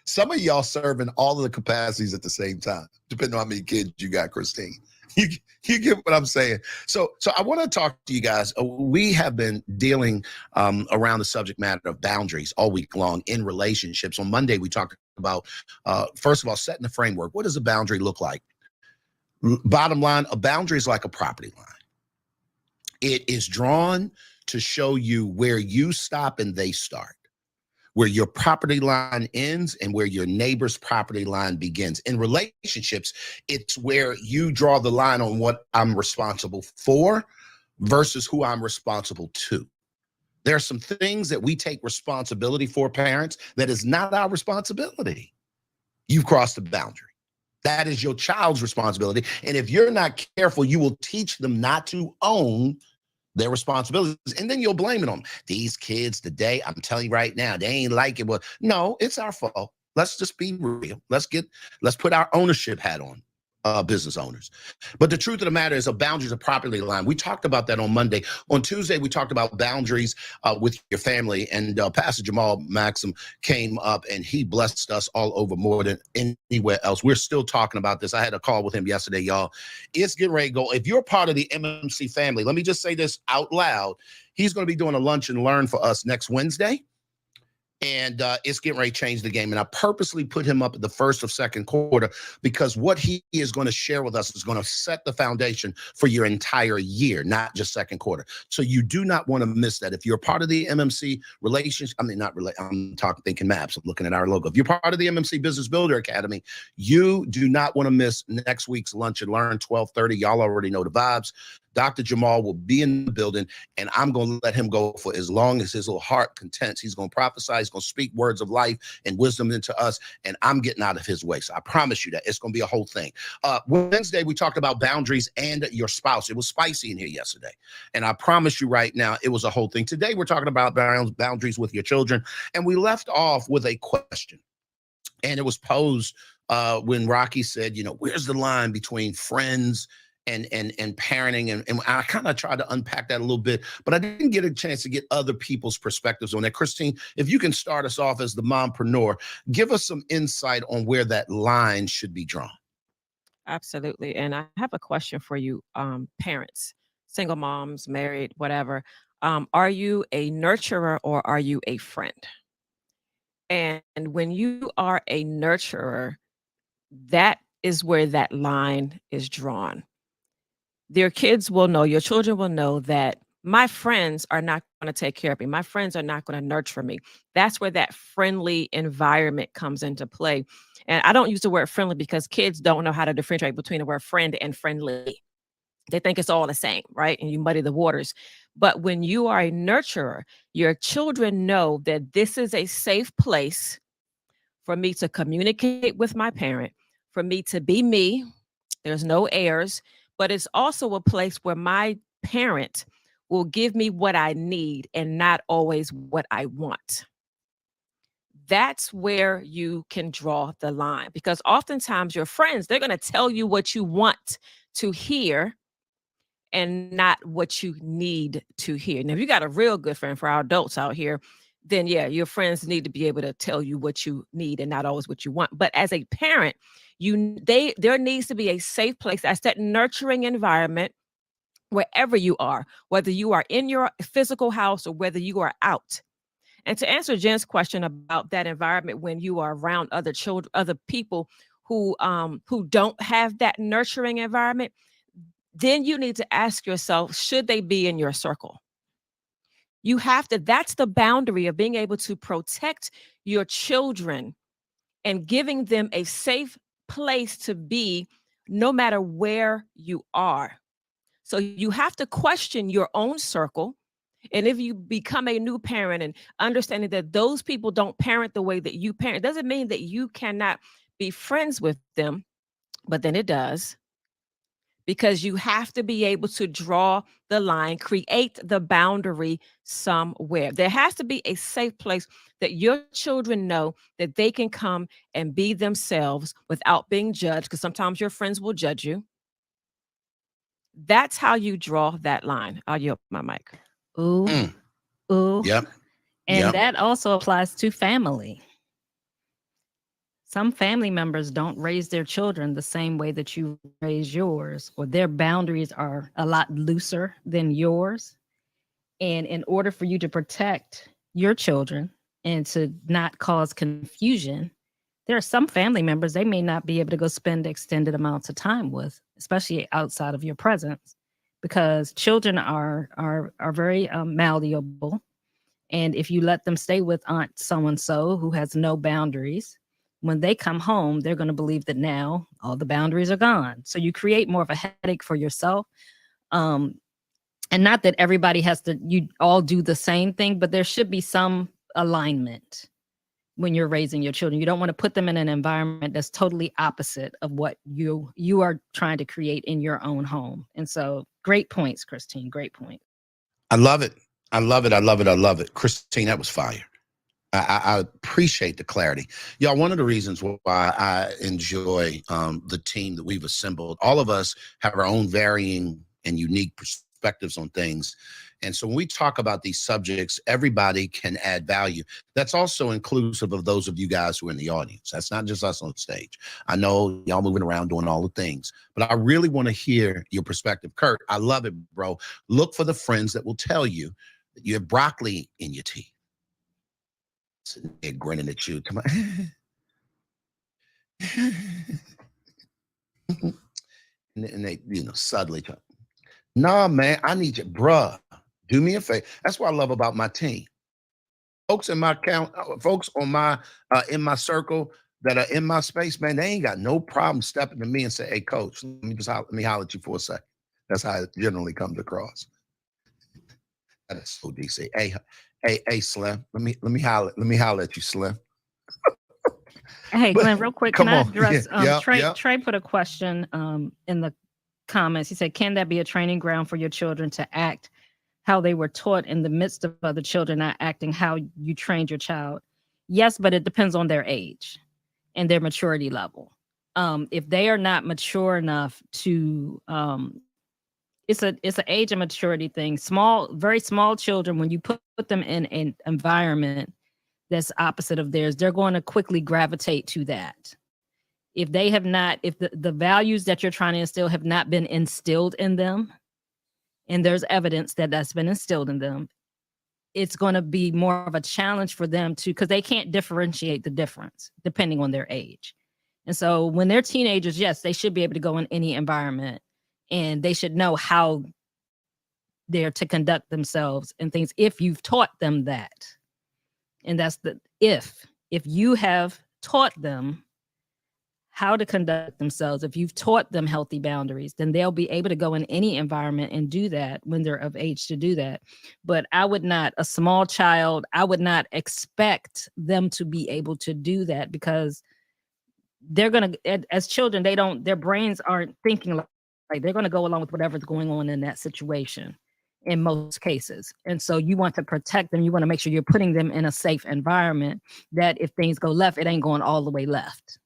Some of y'all serving all of the capacities at the same time, depending on how many kids you got, Christine. You get what I'm saying? So I want to talk to you guys. We have been dealing around the subject matter of boundaries all week long in relationships. On Monday, we talked about, first of all, setting the framework. What does a boundary look like? Bottom line, a boundary is like a property line. It is drawn to show you where you stop and they start, where your property line ends and where your neighbor's property line begins. In relationships, it's where you draw the line on what I'm responsible for versus who I'm responsible to. There are some things that we take responsibility for, parents, that is not our responsibility. You've crossed the boundary. That is your child's responsibility. And if you're not careful, you will teach them not to own their responsibilities, and then you'll blame it on them. These kids today, I'm telling you right now, they ain't like it. Well, no, it's our fault. Let's just be real. Let's put our ownership hat on, business owners. But the truth of the matter is, a boundary is a property line. We talked about that on Monday. On Tuesday, we talked about boundaries with your family, and Pastor Jamal Maxim came up and he blessed us all over more than anywhere else. We're still talking about this. I had a call with him yesterday, y'all. It's getting ready to go. If you're part of the MMC family, let me just say this out loud. He's going to be doing a lunch and learn for us next Wednesday. And it's getting ready to change the game. And I purposely put him up at the first or second quarter because what he is going to share with us is going to set the foundation for your entire year, not just second quarter. So you do not want to miss that. If you're part of the MMC relationship, I'm thinking maps. I'm looking at our logo. If you're part of the MMC Business Builder Academy, you do not want to miss next week's Lunch and Learn, 12:30. Y'all already know the vibes. Dr. Jamal will be in the building, and I'm going to let him go for as long as his little heart contents. He's going to prophesy. He's going to speak words of life and wisdom into us, and I'm getting out of his way. So I promise you that it's going to be a whole thing. Wednesday, we talked about boundaries and your spouse. It was spicy in here yesterday, and I promise you right now, it was a whole thing. Today, we're talking about boundaries with your children, and we left off with a question, and it was posed when Rocky said, where's the line between friends and parenting, and I kind of tried to unpack that a little bit, but I didn't get a chance to get other people's perspectives on that. Christine, if you can start us off as the mompreneur, give us some insight on where that line should be drawn. Absolutely. And I have a question for you, parents, single moms, married, whatever. Are you a nurturer or are you a friend? And when you are a nurturer, that is where that line is drawn. Your kids will know, your children will know that my friends are not going to take care of me. My friends are not going to nurture me. That's where that friendly environment comes into play. And I don't use the word friendly because kids don't know how to differentiate between the word friend and friendly. They think it's all the same, right? And you muddy the waters. But when you are a nurturer, your children know that this is a safe place for me to communicate with my parent, for me to be me. There's no airs. But it's also a place where my parent will give me what I need and not always what I want. That's where you can draw the line, because oftentimes your friends, they're going to tell you what you want to hear and not what you need to hear. Now, if you got a real good friend, for our adults out here, then yeah, your friends need to be able to tell you what you need and not always what you want. But as a parent, there needs to be a safe place. That's that nurturing environment wherever you are, whether you are in your physical house or whether you are out. And to answer Jen's question about that environment when you are around other children, other people who don't have that nurturing environment, then you need to ask yourself, should they be in your circle? You have to, that's the boundary of being able to protect your children and giving them a safe place to be no matter where you are. So you have to question your own circle. And if you become a new parent and understanding that those people don't parent the way that you parent, doesn't mean that you cannot be friends with them, but then it does. Because you have to be able to draw the line, create the boundary somewhere. There has to be a safe place that your children know that they can come and be themselves without being judged, because sometimes your friends will judge you. That's how you draw that line. I'll yield my mic. Ooh, ooh. Yep. And that also applies to family. Some family members don't raise their children the same way that you raise yours, or their boundaries are a lot looser than yours. And in order for you to protect your children and to not cause confusion, there are some family members they may not be able to go spend extended amounts of time with, especially outside of your presence, because children are very malleable. And if you let them stay with Aunt so-and-so who has no boundaries, when they come home, they're going to believe that now all the boundaries are gone. So you create more of a headache for yourself. And not that everybody has to, you all do the same thing, but there should be some alignment when you're raising your children. You don't want to put them in an environment that's totally opposite of what you are trying to create in your own home. And so great points, Christine. Great point. I love it. I love it. I love it. I love it. Christine, that was fire. I appreciate the clarity. Y'all, one of the reasons why I enjoy the team that we've assembled, all of us have our own varying and unique perspectives on things. And so when we talk about these subjects, everybody can add value. That's also inclusive of those of you guys who are in the audience. That's not just us on stage. I know y'all moving around doing all the things, but I really want to hear your perspective. Kurt, I love it, bro. Look for the friends that will tell you that you have broccoli in your tea. Sitting there grinning at you. Come on. and they, suddenly talk. Nah, man, I need you, bruh. Do me a favor. That's what I love about my team. Folks in my folks on my in my circle that are in my space, man, they ain't got no problem stepping to me and say, "Hey, coach, let me holler at you for a second." That's how it generally comes across. That is so DC. Hey, Slim. Let me holler at you, Slim. Hey, Glenn, real quick, can I address Trey put a question in the comments. He said, can that be a training ground for your children to act how they were taught in the midst of other children not acting how you trained your child? Yes, but it depends on their age and their maturity level. If they are not mature enough to, it's an age and maturity thing. Very small children, when you put them in an environment that's opposite of theirs, they're going to quickly gravitate to that. If they have not, if the values that you're trying to instill have not been instilled in them, and there's evidence that that's been instilled in them, it's going to be more of a challenge for them because they can't differentiate the difference depending on their age. And so when they're teenagers, yes, they should be able to go in any environment and they should know how they're to conduct themselves and things if you've taught them that. And that's if you have taught them how to conduct themselves, if you've taught them healthy boundaries, then they'll be able to go in any environment and do that when they're of age to do that. But a small child, I would not expect them to be able to do that because they're going to, as children, their brains aren't thinking like they're going to go along with whatever's going on in that situation in most cases. And so you want to protect them. You want to make sure you're putting them in a safe environment that if things go left, it ain't going all the way left.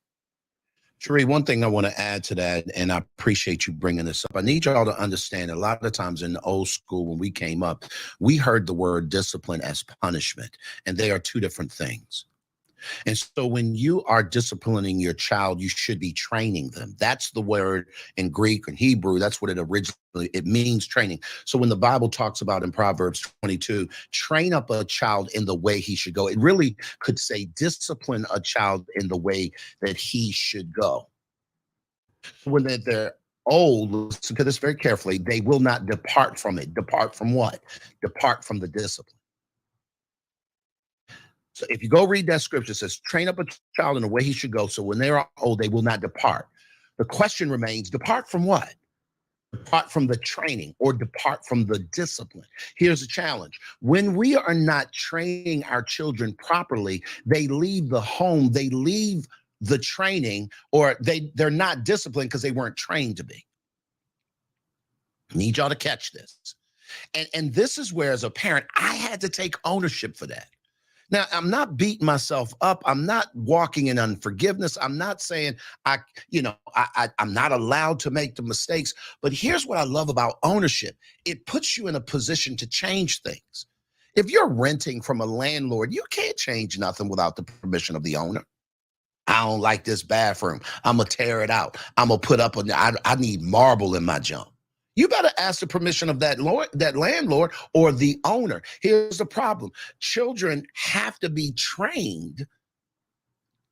Sheree, one thing I want to add to that, and I appreciate you bringing this up. I need y'all to understand a lot of the times in the old school, when we came up, we heard the word discipline as punishment, and they are two different things. And so when you are disciplining your child, you should be training them. That's the word in Greek and Hebrew. That's what it means, training. So when the Bible talks about in Proverbs 22, train up a child in the way he should go, it really could say discipline a child in the way that he should go. When they're old, listen to this very carefully, they will not depart from it. Depart from what? Depart from the discipline. So if you go read that scripture, it says, train up a child in the way he should go. So when they are old, they will not depart. The question remains, depart from what? Depart from the training or depart from the discipline. Here's the challenge. When we are not training our children properly, they leave the home, they leave the training, or they're not disciplined because they weren't trained to be. I need y'all to catch this. And this is where, as a parent, I had to take ownership for that. Now, I'm not beating myself up. I'm not walking in unforgiveness. I'm not saying I'm not allowed to make the mistakes. But here's what I love about ownership. It puts you in a position to change things. If you're renting from a landlord, you can't change nothing without the permission of the owner. I don't like this bathroom. I'm going to tear it out. I'm going to put up I need marble in my junk. You better ask the permission of that landlord or the owner. Here's the problem. Children have to be trained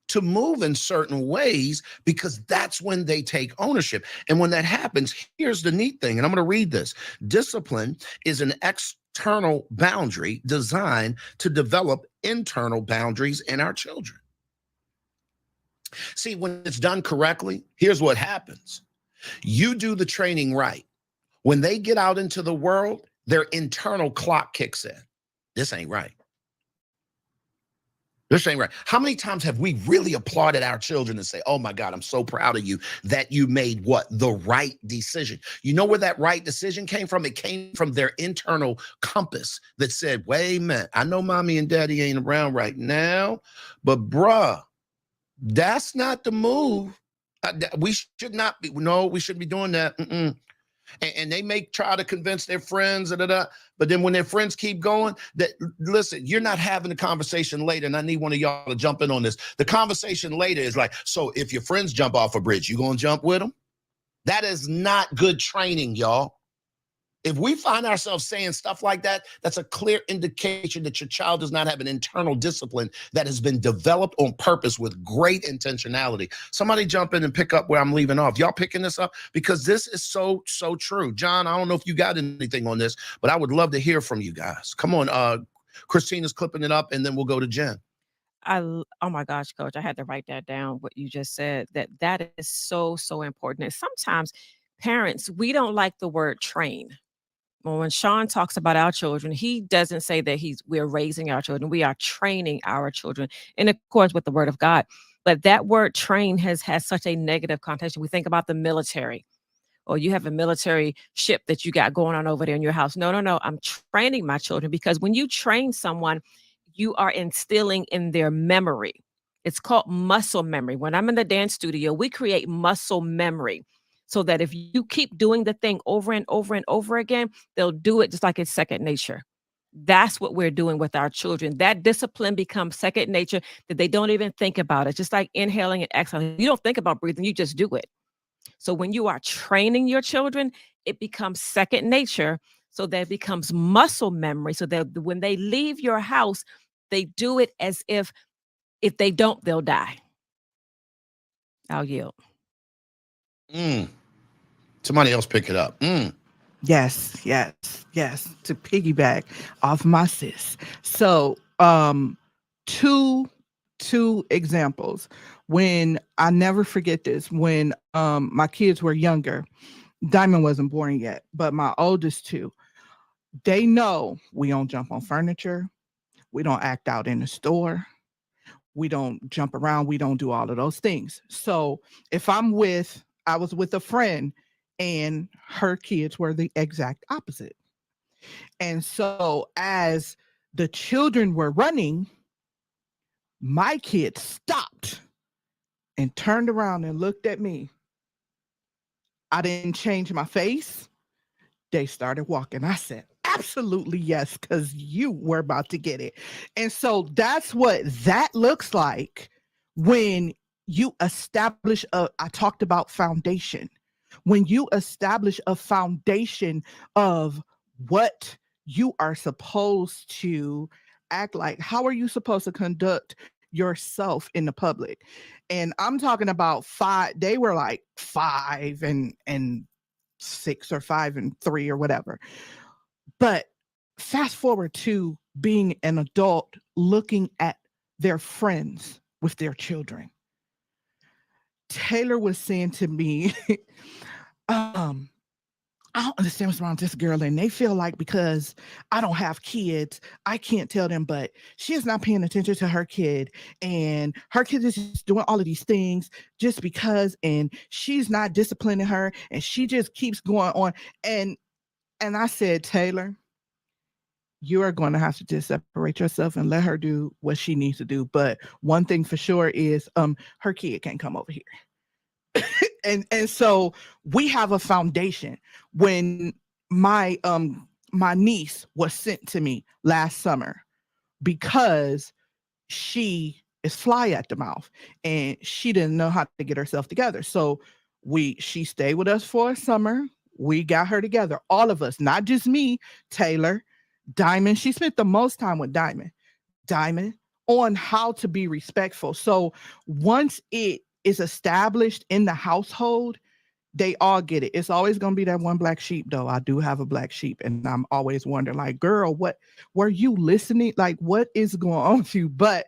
to move in certain ways because that's when they take ownership. And when that happens, here's the neat thing, and I'm going to read this. Discipline is an external boundary designed to develop internal boundaries in our children. See, when it's done correctly, here's what happens. You do the training right. When they get out into the world, their internal clock kicks in. This ain't right. This ain't right. How many times have we really applauded our children and say, oh my God, I'm so proud of you that you made what? The right decision. You know where that right decision came from? It came from their internal compass that said, wait a minute, I know mommy and daddy ain't around right now, but bruh, that's not the move. We should not be, no, we shouldn't be doing that. And they may try to convince their friends, but then when their friends keep going, that listen, you're not having a conversation later, and I need one of y'all to jump in on this. The conversation later is like, so if your friends jump off a bridge, you gonna jump with them? That is not good training, y'all. If we find ourselves saying stuff like that, that's a clear indication that your child does not have an internal discipline that has been developed on purpose with great intentionality. Somebody jump in and pick up where I'm leaving off. Y'all picking this up? Because this is so true. John, I don't know if you got anything on this, but I would love to hear from you guys. Come on, Christina's clipping it up, and then we'll go to Jen. Oh my gosh, Coach, I had to write that down, what you just said, that is so important. And sometimes parents, we don't like the word train. Well, when Sean talks about our children, he doesn't say that we're raising our children. We are training our children in accordance with the word of God. But that word train has such a negative connotation. We think about the military, or you have a military ship that you got going on over there in your house. No. I'm training my children, because when you train someone, you are instilling in their memory. It's called muscle memory. When I'm in the dance studio, we create muscle memory, so that if you keep doing the thing over and over and over again, they'll do it just like it's second nature. That's what we're doing with our children. That discipline becomes second nature, that they don't even think about it. Just like inhaling and exhaling. You don't think about breathing, you just do it. So when you are training your children, it becomes second nature, so that it becomes muscle memory, so that when they leave your house, they do it as if they don't, they'll die. I'll yield. Somebody else pick it up. Yes. To piggyback off my sis. So, two examples. When I never forget this, when my kids were younger, Diamond wasn't born yet, but my oldest two, they know we don't jump on furniture, we don't act out in the store, we don't jump around, we don't do all of those things. So if I was with a friend and her kids were the exact opposite. And so as the children were running, my kids stopped and turned around and looked at me. I didn't change my face. They started walking. I said, absolutely yes, because you were about to get it. And so that's what that looks like when you establish I talked about foundation. When you establish a foundation of what you are supposed to act like, how are you supposed to conduct yourself in the public? And I'm talking about 5, they were like 5 and 6 or 5 and 3 or whatever. But fast forward to being an adult looking at their friends with their children. Taylor was saying to me, I don't understand what's wrong with this girl. And they feel like because I don't have kids, I can't tell them, but she is not paying attention to her kid. And her kid is just doing all of these things just because, and she's not disciplining her. And she just keeps going on. And I said, Taylor, you are going to have to just separate yourself and let her do what she needs to do. But one thing for sure is her kid can't come over here. and so we have a foundation. When my niece was sent to me last summer, because she is fly at the mouth and she didn't know how to get herself together. So she stayed with us for a summer. We got her together, all of us, not just me, Taylor, Diamond. She spent the most time with Diamond. Diamond, on how to be respectful. So once it is established in the household, they all get it. It's always going to be that one black sheep, though. I do have a black sheep, and I'm always wondering, like, girl, what were you listening? Like, what is going on with you? But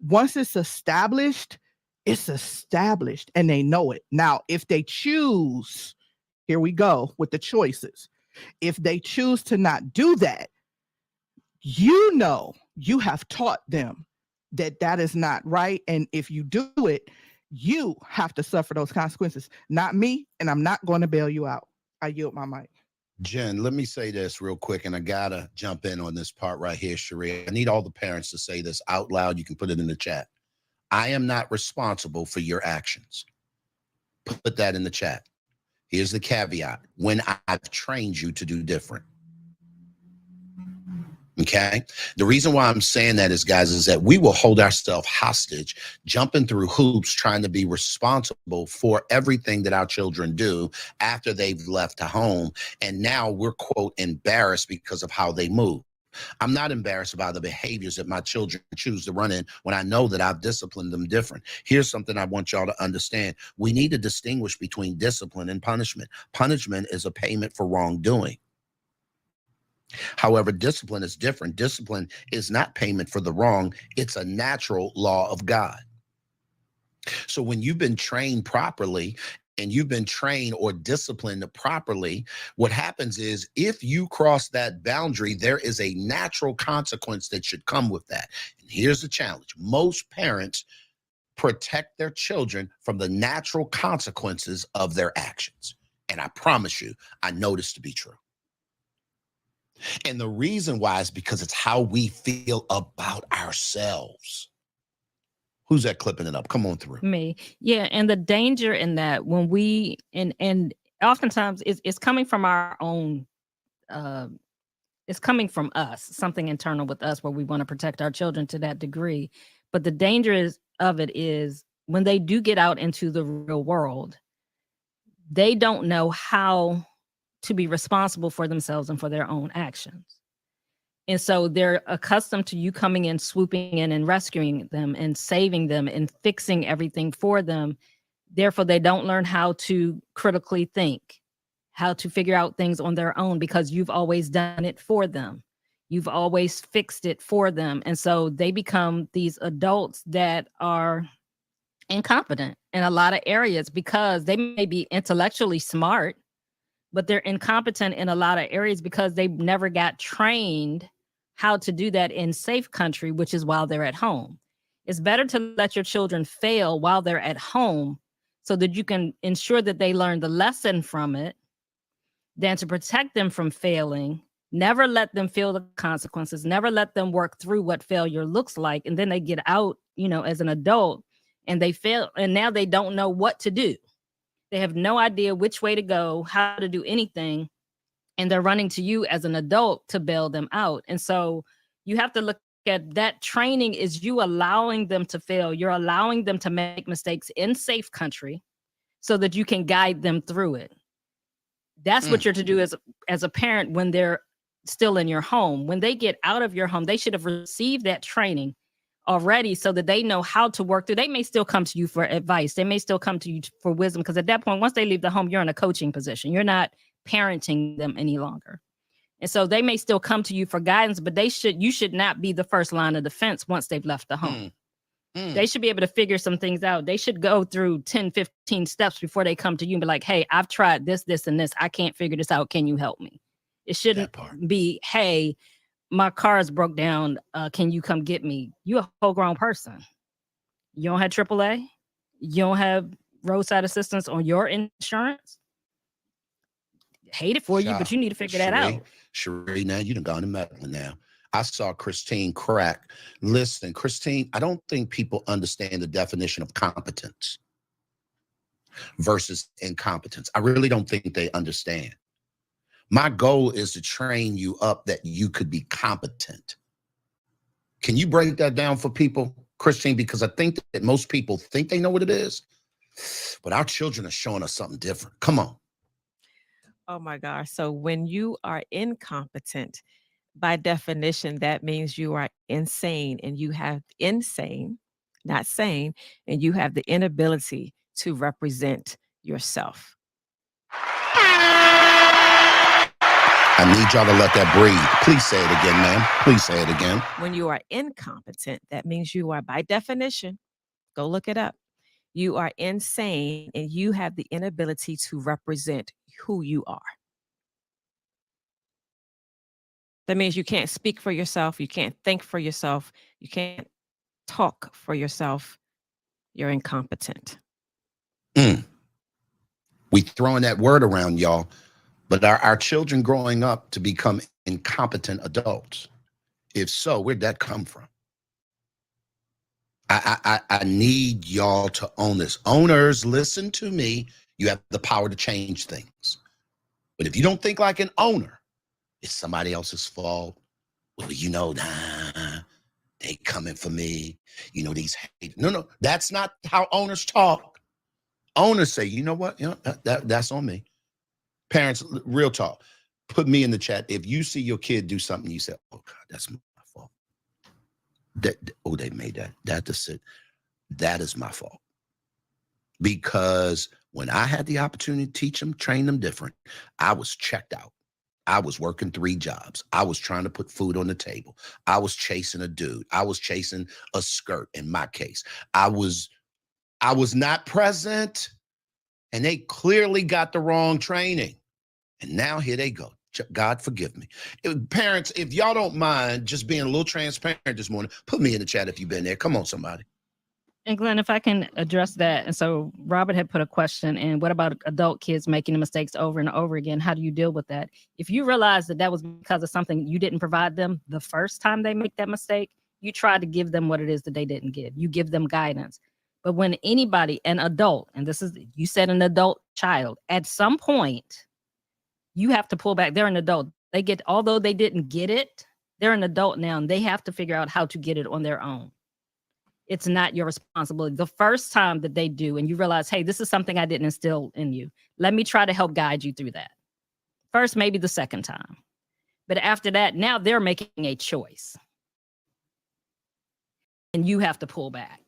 once it's established, and they know it. Now, if they choose, here we go with the choices. If they choose to not do that, you have taught them that that is not right. And if you do it, you have to suffer those consequences, not me. And I'm not going to bail you out. I yield my mic. Jen, let me say this real quick, and I gotta jump in on this part right here, Sheree. I need all the parents to say this out loud. You can put it in the chat. I am not responsible for your actions. Put that in the chat. Here's the caveat. When I've trained you to do different. Okay. The reason why I'm saying that is, guys, is that we will hold ourselves hostage, jumping through hoops, trying to be responsible for everything that our children do after they've left the home. And now we're, quote, embarrassed because of how they move. I'm not embarrassed about the behaviors that my children choose to run in when I know that I've disciplined them different. Here's something I want y'all to understand. We need to distinguish between discipline and punishment. Punishment is a payment for wrongdoing. However, discipline is different. Discipline is not payment for the wrong. It's a natural law of God. So when you've been trained properly and you've been trained or disciplined properly, what happens is if you cross that boundary, there is a natural consequence that should come with that. And here's the challenge. Most parents protect their children from the natural consequences of their actions. And I promise you, I know this to be true. And the reason why is because it's how we feel about ourselves. Who's that clipping it up? Come on through. Me. Yeah. And the danger in that when we, and oftentimes it's coming from our own, it's coming from us, something internal with us where we want to protect our children to that degree. But the danger of it is when they do get out into the real world, they don't know how to be responsible for themselves and for their own actions. And so they're accustomed to you coming in, swooping in and rescuing them and saving them and fixing everything for them. Therefore, they don't learn how to critically think, how to figure out things on their own because you've always done it for them. You've always fixed it for them. And so they become these adults that are incompetent in a lot of areas because they may be intellectually smart, but they're incompetent in a lot of areas because they never got trained how to do that in safe country, which is while they're at home. It's better to let your children fail while they're at home so that you can ensure that they learn the lesson from it than to protect them from failing. Never let them feel the consequences, never let them work through what failure looks like. And then they get out, as an adult and they fail. And now they don't know what to do. They have no idea which way to go, how to do anything. And they're running to you as an adult to bail them out. And so you have to look at that training is you allowing them to fail. You're allowing them to make mistakes in safe country so that you can guide them through it. That's what you're to do as a parent when they're still in your home. When they get out of your home, they should have received that training already so that they know how to work through. They may still come to you for advice. They may still come to you for wisdom because at that point, once they leave the home, you're in a coaching position. You're not parenting them any longer. And so they may still come to you for guidance, but you should not be the first line of defense once they've left the home. They should be able to figure some things out. They should go through 10, 15 steps before they come to you and be like, hey, I've tried this, this, and this. I can't figure this out. Can you help me? It shouldn't be, hey, my car is broke down. Can you come get me? You're a whole grown person. You don't have AAA. You don't have roadside assistance on your insurance. Hate it for you, but you need to figure that out. Sheree, now you done gone to meddling now. I saw Christine crack. Listen, Christine, I don't think people understand the definition of competence versus incompetence. I really don't think they understand. My goal is to train you up that you could be competent. Can you break that down for people, Christine? Because I think that most people think they know what it is, but our children are showing us something different. Come on. Oh my gosh. So when you are incompetent, by definition, that means you are insane and you have insane, not sane, and you have the inability to represent yourself. I need y'all to let that breathe. Please say it again, ma'am. Please say it again. When you are incompetent, that means you are, by definition, go look it up. You are insane and you have the inability to represent who you are. That means you can't speak for yourself. You can't think for yourself. You can't talk for yourself. You're incompetent. We throwing that word around, y'all. But are our children growing up to become incompetent adults? If so, where'd that come from? I need y'all to own this. Owners, listen to me. You have the power to change things. But if you don't think like an owner, it's somebody else's fault. Well, they coming for me. These hate. No, that's not how owners talk. Owners say, you know what? That's on me. Parents, real talk. Put me in the chat. If you see your kid do something, you say, oh God, that's my fault. They made that. That's it. That is my fault. Because when I had the opportunity to teach them, train them different, I was checked out. I was working 3 jobs. I was trying to put food on the table. I was chasing a dude. I was chasing a skirt in my case. I was not present, and they clearly got the wrong training. And now here they go. God forgive me. Parents, if y'all don't mind just being a little transparent this morning, put me in the chat if you've been there. Come on, somebody. And Glenn, if I can address that. And so Robert had put a question, and what about adult kids making the mistakes over and over again? How do you deal with that? If you realize that was because of something you didn't provide them the first time they make that mistake, you try to give them what it is that they didn't give. You give them guidance. But when anybody, an adult, and you said an adult child, at some point, you have to pull back. They're an adult. Although they didn't get it, they're an adult now, and they have to figure out how to get it on their own. It's not your responsibility. The first time that they do, and you realize, hey, this is something I didn't instill in you. Let me try to help guide you through that. First, maybe the second time. But after that, now they're making a choice. And you have to pull back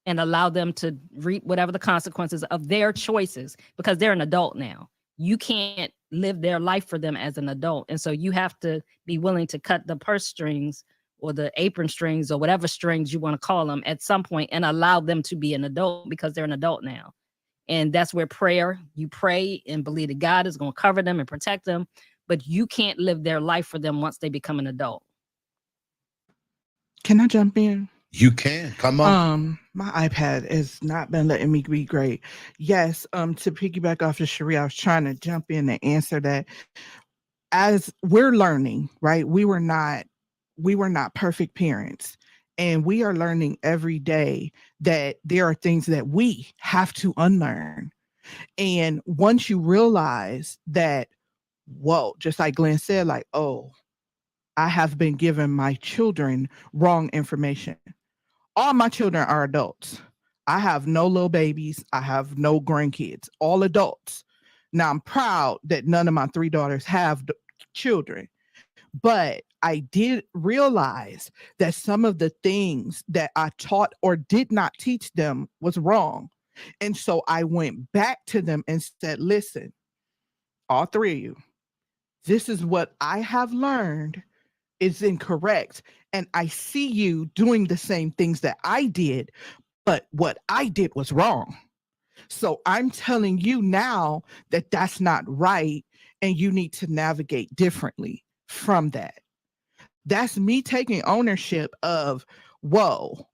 and allow them to reap whatever the consequences of their choices, because they're an adult now. You can't live their life for them as an adult. And so you have to be willing to cut the purse strings or the apron strings or whatever strings you want to call them at some point and allow them to be an adult, because they're an adult now. And that's where you pray and believe that God is going to cover them and protect them, but you can't live their life for them once they become an adult. Can I jump in? You can. Come on. My iPad has not been letting me be great. Yes, to piggyback off of Cherie, I was trying to jump in and answer that. As we're learning, right? We were not perfect parents, and we are learning every day that there are things that we have to unlearn. And once you realize that, whoa, just like Glenn said, like, oh, I have been giving my children wrong information. All my children are adults. I have no little babies. I have no grandkids, all adults. Now, I'm proud that none of my 3 daughters have children, but I did realize that some of the things that I taught or did not teach them was wrong. And so I went back to them and said, listen, all 3 of you, this is what I have learned is incorrect. And I see you doing the same things that I did, but what I did was wrong. So I'm telling you now that that's not right, and you need to navigate differently from that. That's me taking ownership of, whoa,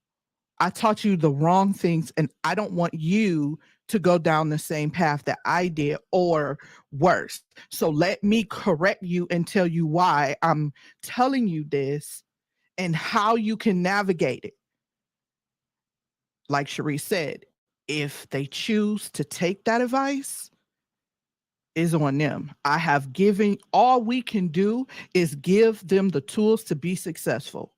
I taught you the wrong things, and I don't want you to go down the same path that I did or worse. So let me correct you and tell you why I'm telling you this and how you can navigate it. Like Cherie said, if they choose to take that advice, is on them. I have given, all we can do is give them the tools to be successful.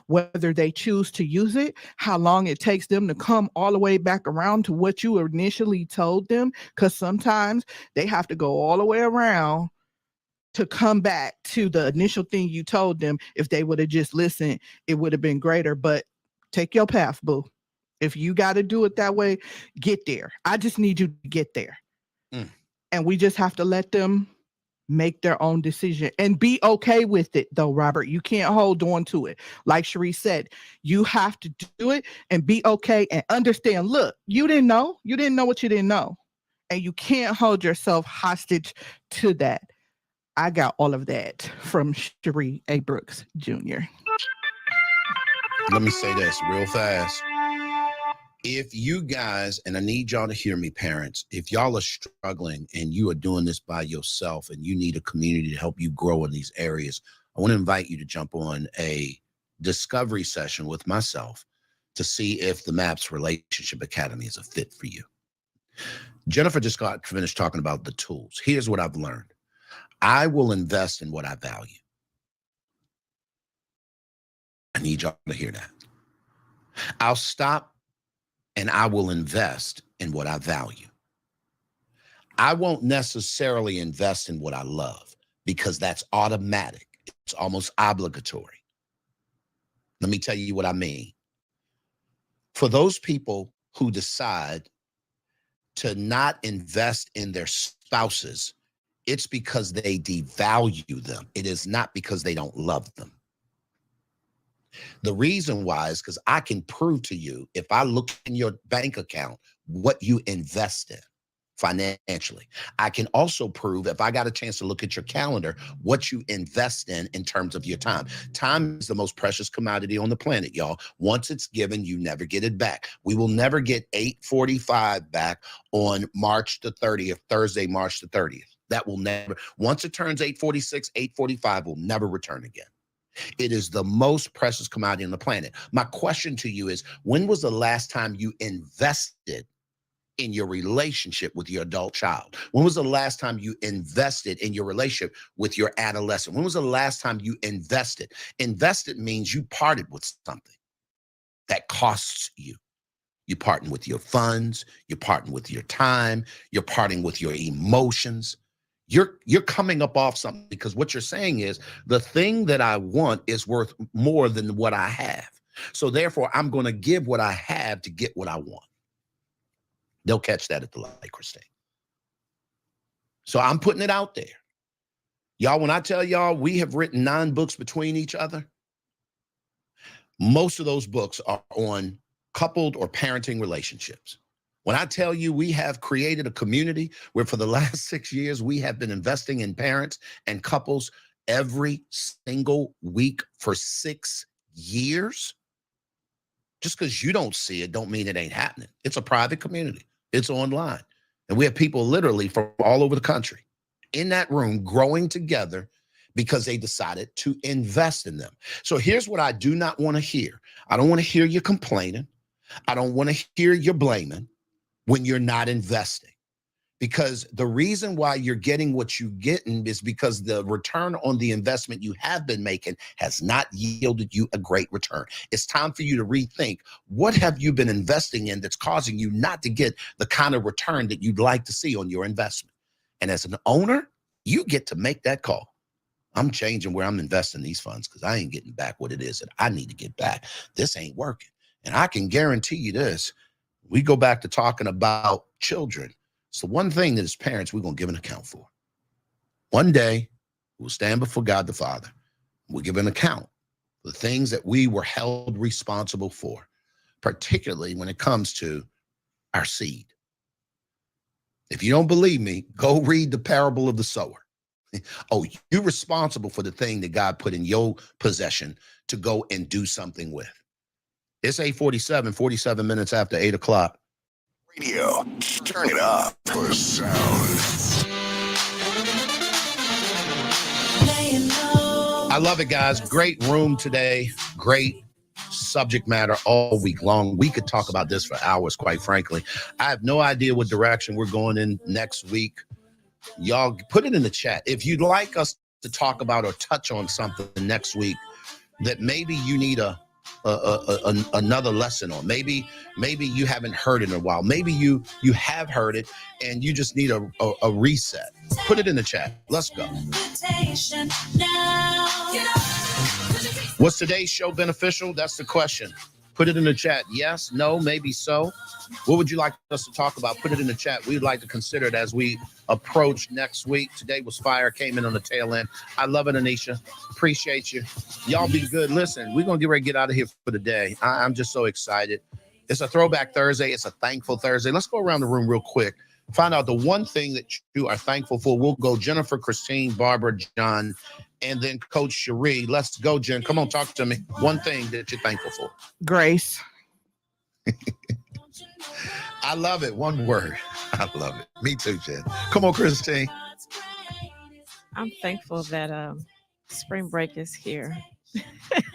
Whether they choose to use it, how long it takes them to come all the way back around to what you initially told them, because sometimes they have to go all the way around to come back to the initial thing you told them. If they would have just listened, it would have been greater. But take your path, boo. If you got to do it that way, get there. I just need you to get there. And we just have to let them make their own decision and be okay with it, though, Robert. You can't hold on to it. Like Cherie said, you have to do it and be okay and understand. Look, you didn't know. You didn't know what you didn't know. And you can't hold yourself hostage to that. I got all of that from Cherie A. Brooks Jr. Let me say this real fast. If you guys, and I need y'all to hear me, parents, if y'all are struggling and you are doing this by yourself and you need a community to help you grow in these areas, I want to invite you to jump on a discovery session with myself to see if the MAPS Relationship Academy is a fit for you. Jennifer just got finished talking about the tools. Here's what I've learned. I will invest in what I value. I need y'all to hear that. I'll stop and I will invest in what I value. I won't necessarily invest in what I love because that's automatic. It's almost obligatory. Let me tell you what I mean. For those people who decide to not invest in their spouses, it's because they devalue them. It is not because they don't love them. The reason why is because I can prove to you, if I look in your bank account, what you invest in financially. I can also prove, if I got a chance to look at your calendar, what you invest in terms of your time. Time is the most precious commodity on the planet, y'all. Once it's given, you never get it back. We will never get 8:45 back on March the 30th, Thursday, March the 30th. That will never, once it turns 8:46, 8:45 will never return again. It is the most precious commodity on the planet. My question to you is, when was the last time you invested in your relationship with your adult child? When was the last time you invested in your relationship with your adolescent? When was the last time you invested? Invested means you parted with something that costs you. You're parting with your funds, you're parting with your time, you're parting with your emotions. You're coming up off something, because what you're saying is, the thing that I want is worth more than what I have. So therefore, I'm going to give what I have to get what I want. They'll catch that at the light, Christine. So I'm putting it out there. Y'all, when I tell y'all we have written 9 books between each other, most of those books are on coupled or parenting relationships. When I tell you we have created a community where for the last 6 years, we have been investing in parents and couples every single week for 6 years, just because you don't see it don't mean it ain't happening. It's a private community. It's online. And we have people literally from all over the country in that room growing together because they decided to invest in them. So here's what I do not want to hear. I don't want to hear you complaining. I don't want to hear you blaming when you're not investing. Because the reason why you're getting what you're getting is because the return on the investment you have been making has not yielded you a great return. It's time for you to rethink, what have you been investing in that's causing you not to get the kind of return that you'd like to see on your investment? And as an owner, you get to make that call. I'm changing where I'm investing these funds because I ain't getting back what it is that I need to get back. This ain't working. And I can guarantee you this. We go back to talking about children. It's the one thing that as parents, we're going to give an account for. One day, we'll stand before God the Father. We'll give an account for the things that we were held responsible for, particularly when it comes to our seed. If you don't believe me, go read the parable of the sower. Oh, you're responsible for the thing that God put in your possession to go and do something with. It's 8:47, 47 minutes after 8 o'clock. Radio, turn it up for sound. I love it, guys. Great room today. Great subject matter all week long. We could talk about this for hours, quite frankly. I have no idea what direction we're going in next week. Y'all put it in the chat. If you'd like us to talk about or touch on something next week that maybe you need a another lesson on. Maybe you haven't heard it in a while. Maybe you have heard it and you just need a reset. Put it in the chat. Let's go. Was today's show beneficial? That's the question. Put it in the chat. Yes, no, maybe so. What would you like us to talk about? Put it in the chat. We'd like to consider it as we approach next week. Today was fire. Came in on the tail end. I love it, Anisha. Appreciate you. Y'all be good. Listen, we're going to get ready to get out of here for the day. I'm just so excited. It's a throwback Thursday. It's a thankful Thursday. Let's go around the room real quick. Find out the one thing that you are thankful for. We'll go Jennifer, Christine, Barbara, John, and then Coach Cherie. Let's go, Jen. Come on, talk to me. One thing that you're thankful for. Grace. I love it. One word. I love it. Me too, Jen. Come on, Christine. I'm thankful that spring break is here.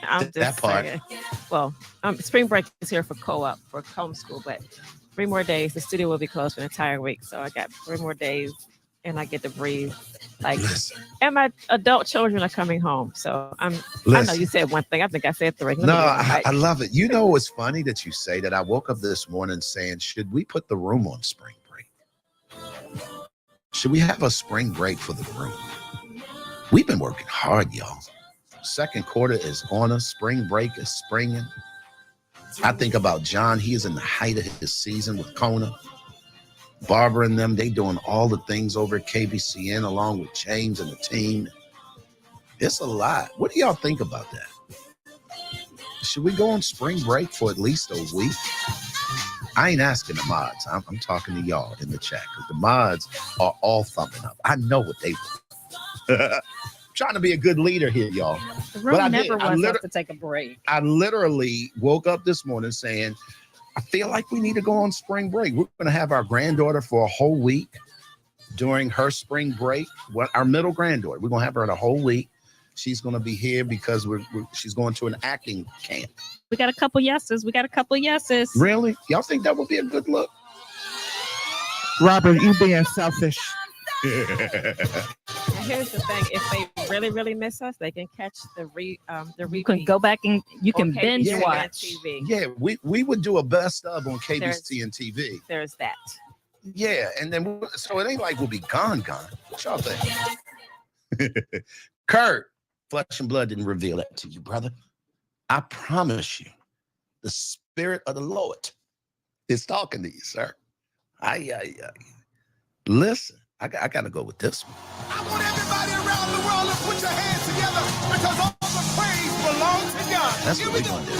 I'm just That part. saying. Well, spring break is here for co-op, for homeschool, but 3 more days. The studio will be closed for an entire week. So I got 3 more days and I get to breathe. Like, Listen. and my adult children are coming home. So I know Listen. you said one thing. I think I said 3. Let me No, get it right. I love it. You know, it's funny that you say that. I woke up this morning saying, should we put the room on spring break? Should we have a spring break for the room? We've been working hard, y'all. Second quarter is on us. Spring break is springing. I think about John. He is in the height of his season with Kona. Barbara and them, they doing all the things over at KBCN along with James and the team. It's a lot. What do y'all think about that? Should we go on spring break for at least a week? I ain't asking the mods. I'm talking to y'all in the chat because the mods are all thumbing up. I know what they want. Trying to be a good leader here, y'all. The But I room did. never I wants us liter- to take a break. I literally woke up this morning saying, I feel like we need to go on spring break. We're going to have our granddaughter for a whole week during her spring break. Our middle granddaughter, we're going to have her in a whole week. She's going to be here because she's going to an acting camp. We got a couple yeses. Really? Y'all think that would be a good look? Robert, you being selfish. And here's the thing: if they really, really miss us, they can catch the You can go back and you can on binge KBCN watch. TV. Yeah, we would do a best of on KBC and TV. There's that. Yeah, and then so it ain't like we'll be gone. What y'all think? Kurt, flesh and blood didn't reveal that to you, brother. I promise you, the Spirit of the Lord is talking to you, sir. Listen, I got to go with this one. I want everybody around the world to put your hands together because all the praise belongs to God. That's what we're going to do.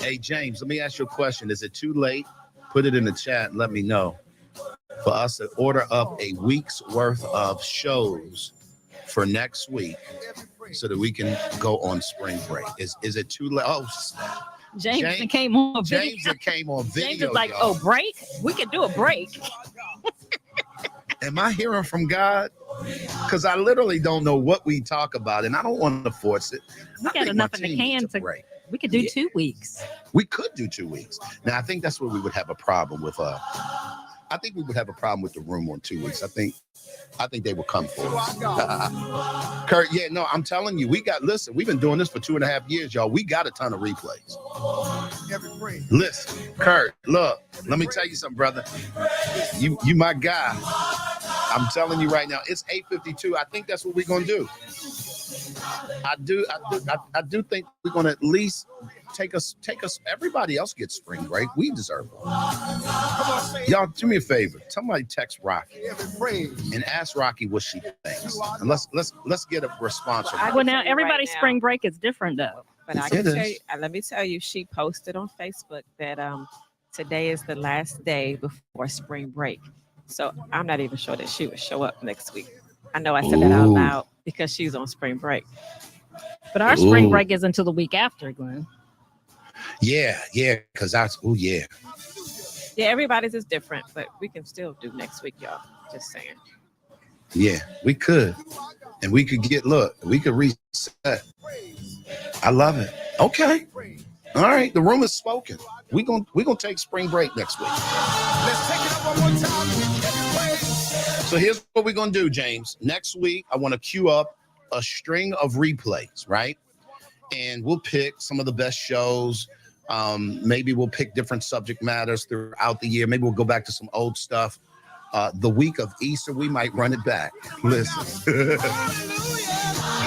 Hey, James, let me ask you a question. Is it too late? Put it in the chat and let me know for us to order up a week's worth of shows for next week so that we can go on spring break. Is it too late? Oh, James came on video. James that came on video. James is like, y'all. oh, break? We could do a break. Am I hearing from God? Because I literally don't know what we talk about, and I don't want to force it. We I got think enough my in the team can needs a to break. we could do Yeah. 2 weeks. We could do 2 weeks. Now, I think that's where we would have a problem with. I think we would have a problem with the room on 2 weeks. I think they will come for us. Kurt, yeah, no, I'm telling you, we've been doing this for 2.5 years, y'all. We got a ton of replays. Listen, Kurt, look, let me tell you something, brother. You my guy. I'm telling you right now, it's 8:52. I think that's what we're gonna do. I do think we're gonna at least take us. Everybody else gets spring break. We deserve it. Y'all, do me a favor. Somebody text Rocky and ask Rocky what she thinks. And let's get a response from her. Well, now tell you everybody's right now. spring break is different, though. But I It can tell is. you, let me tell you, she posted on Facebook that today is the last day before spring break. So I'm not even sure that she would show up next week. I know I said that out Ooh. loud because she's on spring break. But our spring Ooh. break is until the week after, Glenn. Yeah, because yeah. Yeah, everybody's is different, but we can still do next week, y'all. Just saying. Yeah, we could. And we could we could reset. I love it. Okay. All right. The room is spoken. We're gonna take spring break next week. Let's take it up one more time. So here's what we're gonna do, James. Next week, I want to queue up a string of replays, right? and we'll pick some of the best shows. Maybe we'll pick different subject matters throughout the year. Maybe we'll go back to some old stuff. The week of Easter, we might run it back. Listen.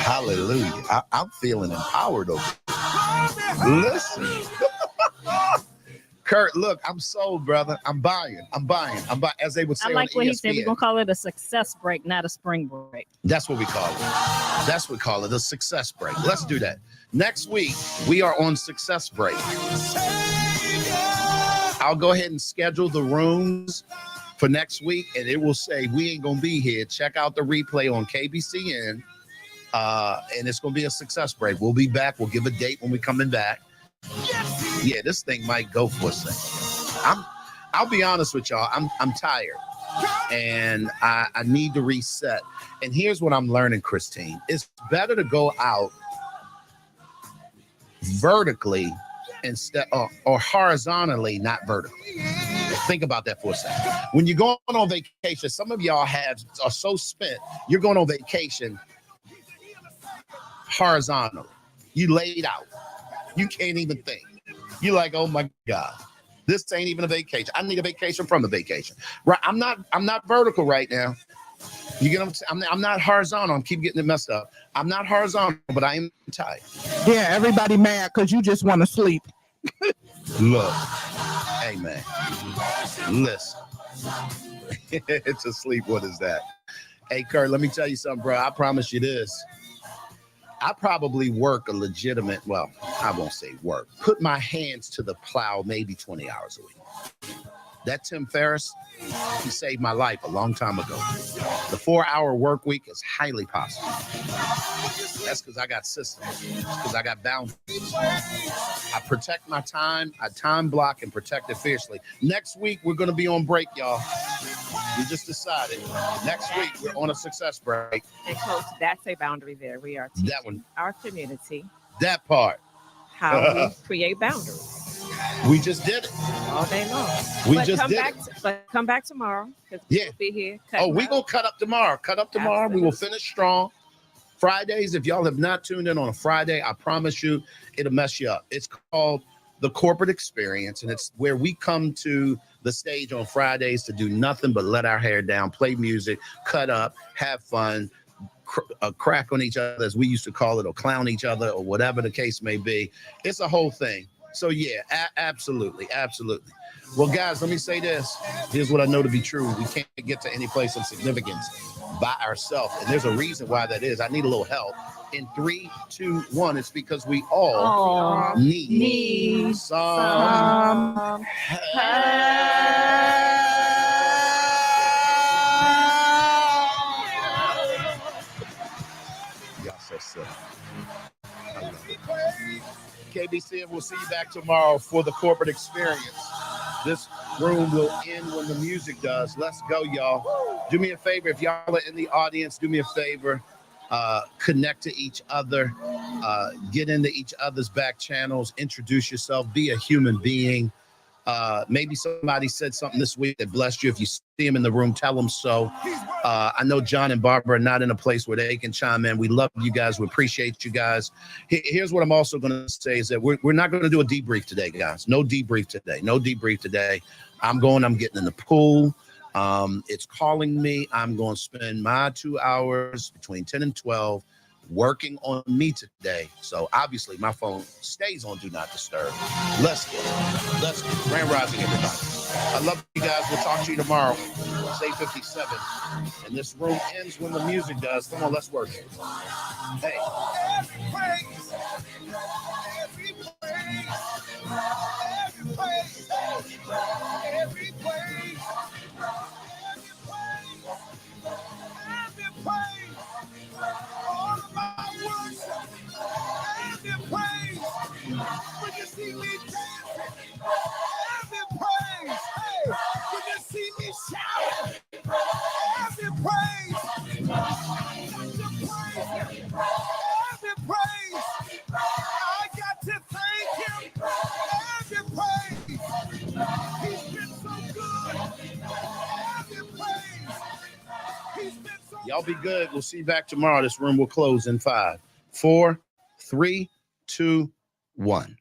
Hallelujah. I'm feeling empowered over here. Listen. Kurt, look, I'm sold, brother. I'm buying. As they would say I like on what ESPN. he said. We're gonna call it a success break, not a spring break. That's what we call it. That's what we call it, a success break. Let's do that. Next week, we are on success break. I'll go ahead and schedule the rooms for next week, and it will say we ain't gonna be here. Check out the replay on KBCN, and it's gonna be a success break. We'll be back. We'll give a date when we're coming back. Yeah, this thing might go for a second. I'll be honest with y'all. I'm tired, and I need to reset. And here's what I'm learning, Christine. It's better to go out vertically instead or horizontally, not vertically. Think about that for a second. When you're going on vacation, some of y'all are so spent, you're going on vacation horizontally. You laid out. You can't even think. You're like, oh my God, this ain't even a vacation. I need a vacation from a vacation. Right? I'm not vertical right now. You get what I'm saying? I'm not horizontal. I'm keep getting it messed up. I'm not horizontal, but I am tired. Yeah, everybody mad because you just want to sleep. Look, hey man, listen. It's a sleep. What is that? Hey Kurt, let me tell you something, bro. I promise you this. I probably work a legitimate, well, I won't say work, put my hands to the plow maybe 20 hours a week. That Tim Ferriss, he saved my life a long time ago. The 4-hour work week is highly possible. That's because I got systems, because I got boundaries. I protect my time, I time block and protect it fiercely. Next week, we're going to be on break, y'all. We just decided next week we're on a success break. And Coach, that's a boundary there. We are teaching That one. our community That part. how we create boundaries We just did it. all day long. But come back tomorrow because we'll be here. Oh, we're going to cut up tomorrow. Absolutely. We will finish strong. Fridays, if y'all have not tuned in on a Friday, I promise you, it'll mess you up. It's called The Corporate Experience, and it's where we come to the stage on Fridays to do nothing but let our hair down, play music, cut up, have fun, crack on each other, as we used to call it, or clown each other, or whatever the case may be. It's a whole thing. So yeah, absolutely. Well, guys, let me say this. Here's what I know to be true. We can't get to any place of significance by ourselves. And there's a reason why that is. I need a little help. In 3, 2, 1, it's because we all need some help. Y'all so silly. I love it. KBC, and we'll see you back tomorrow for The Corporate Experience. This room will end when the music does. Let's go, y'all. Do me a favor. If y'all are in the audience, do me a favor. Connect to each other. Get into each other's back channels. Introduce yourself. Be a human being. Maybe somebody said something this week that blessed you. If you see them in the room, tell them so. I know John and Barbara are not in a place where they can chime in. We love you guys. We appreciate you guys. Here's what I'm also going to say is that we're not going to do a debrief today, guys. No debrief today. I'm getting in the pool. It's calling me. I'm going to spend my 2 hours between 10 and 12 working on me today. So obviously my phone stays on Do Not Disturb. Let's get it. Grand Rising, everybody. I love you guys. We'll talk to you tomorrow. It's 8:57. And this room ends when the music does. Come on, let's work it. Hey. When you see me dancing, every praise. Hey, when you see me shouting, every praise. Every praise. I got to thank him. Every praise. He's been so good. Every praise. He's been so Y'all be good. We'll see you back tomorrow. This room will close in 5, 4, 3, 2, 1.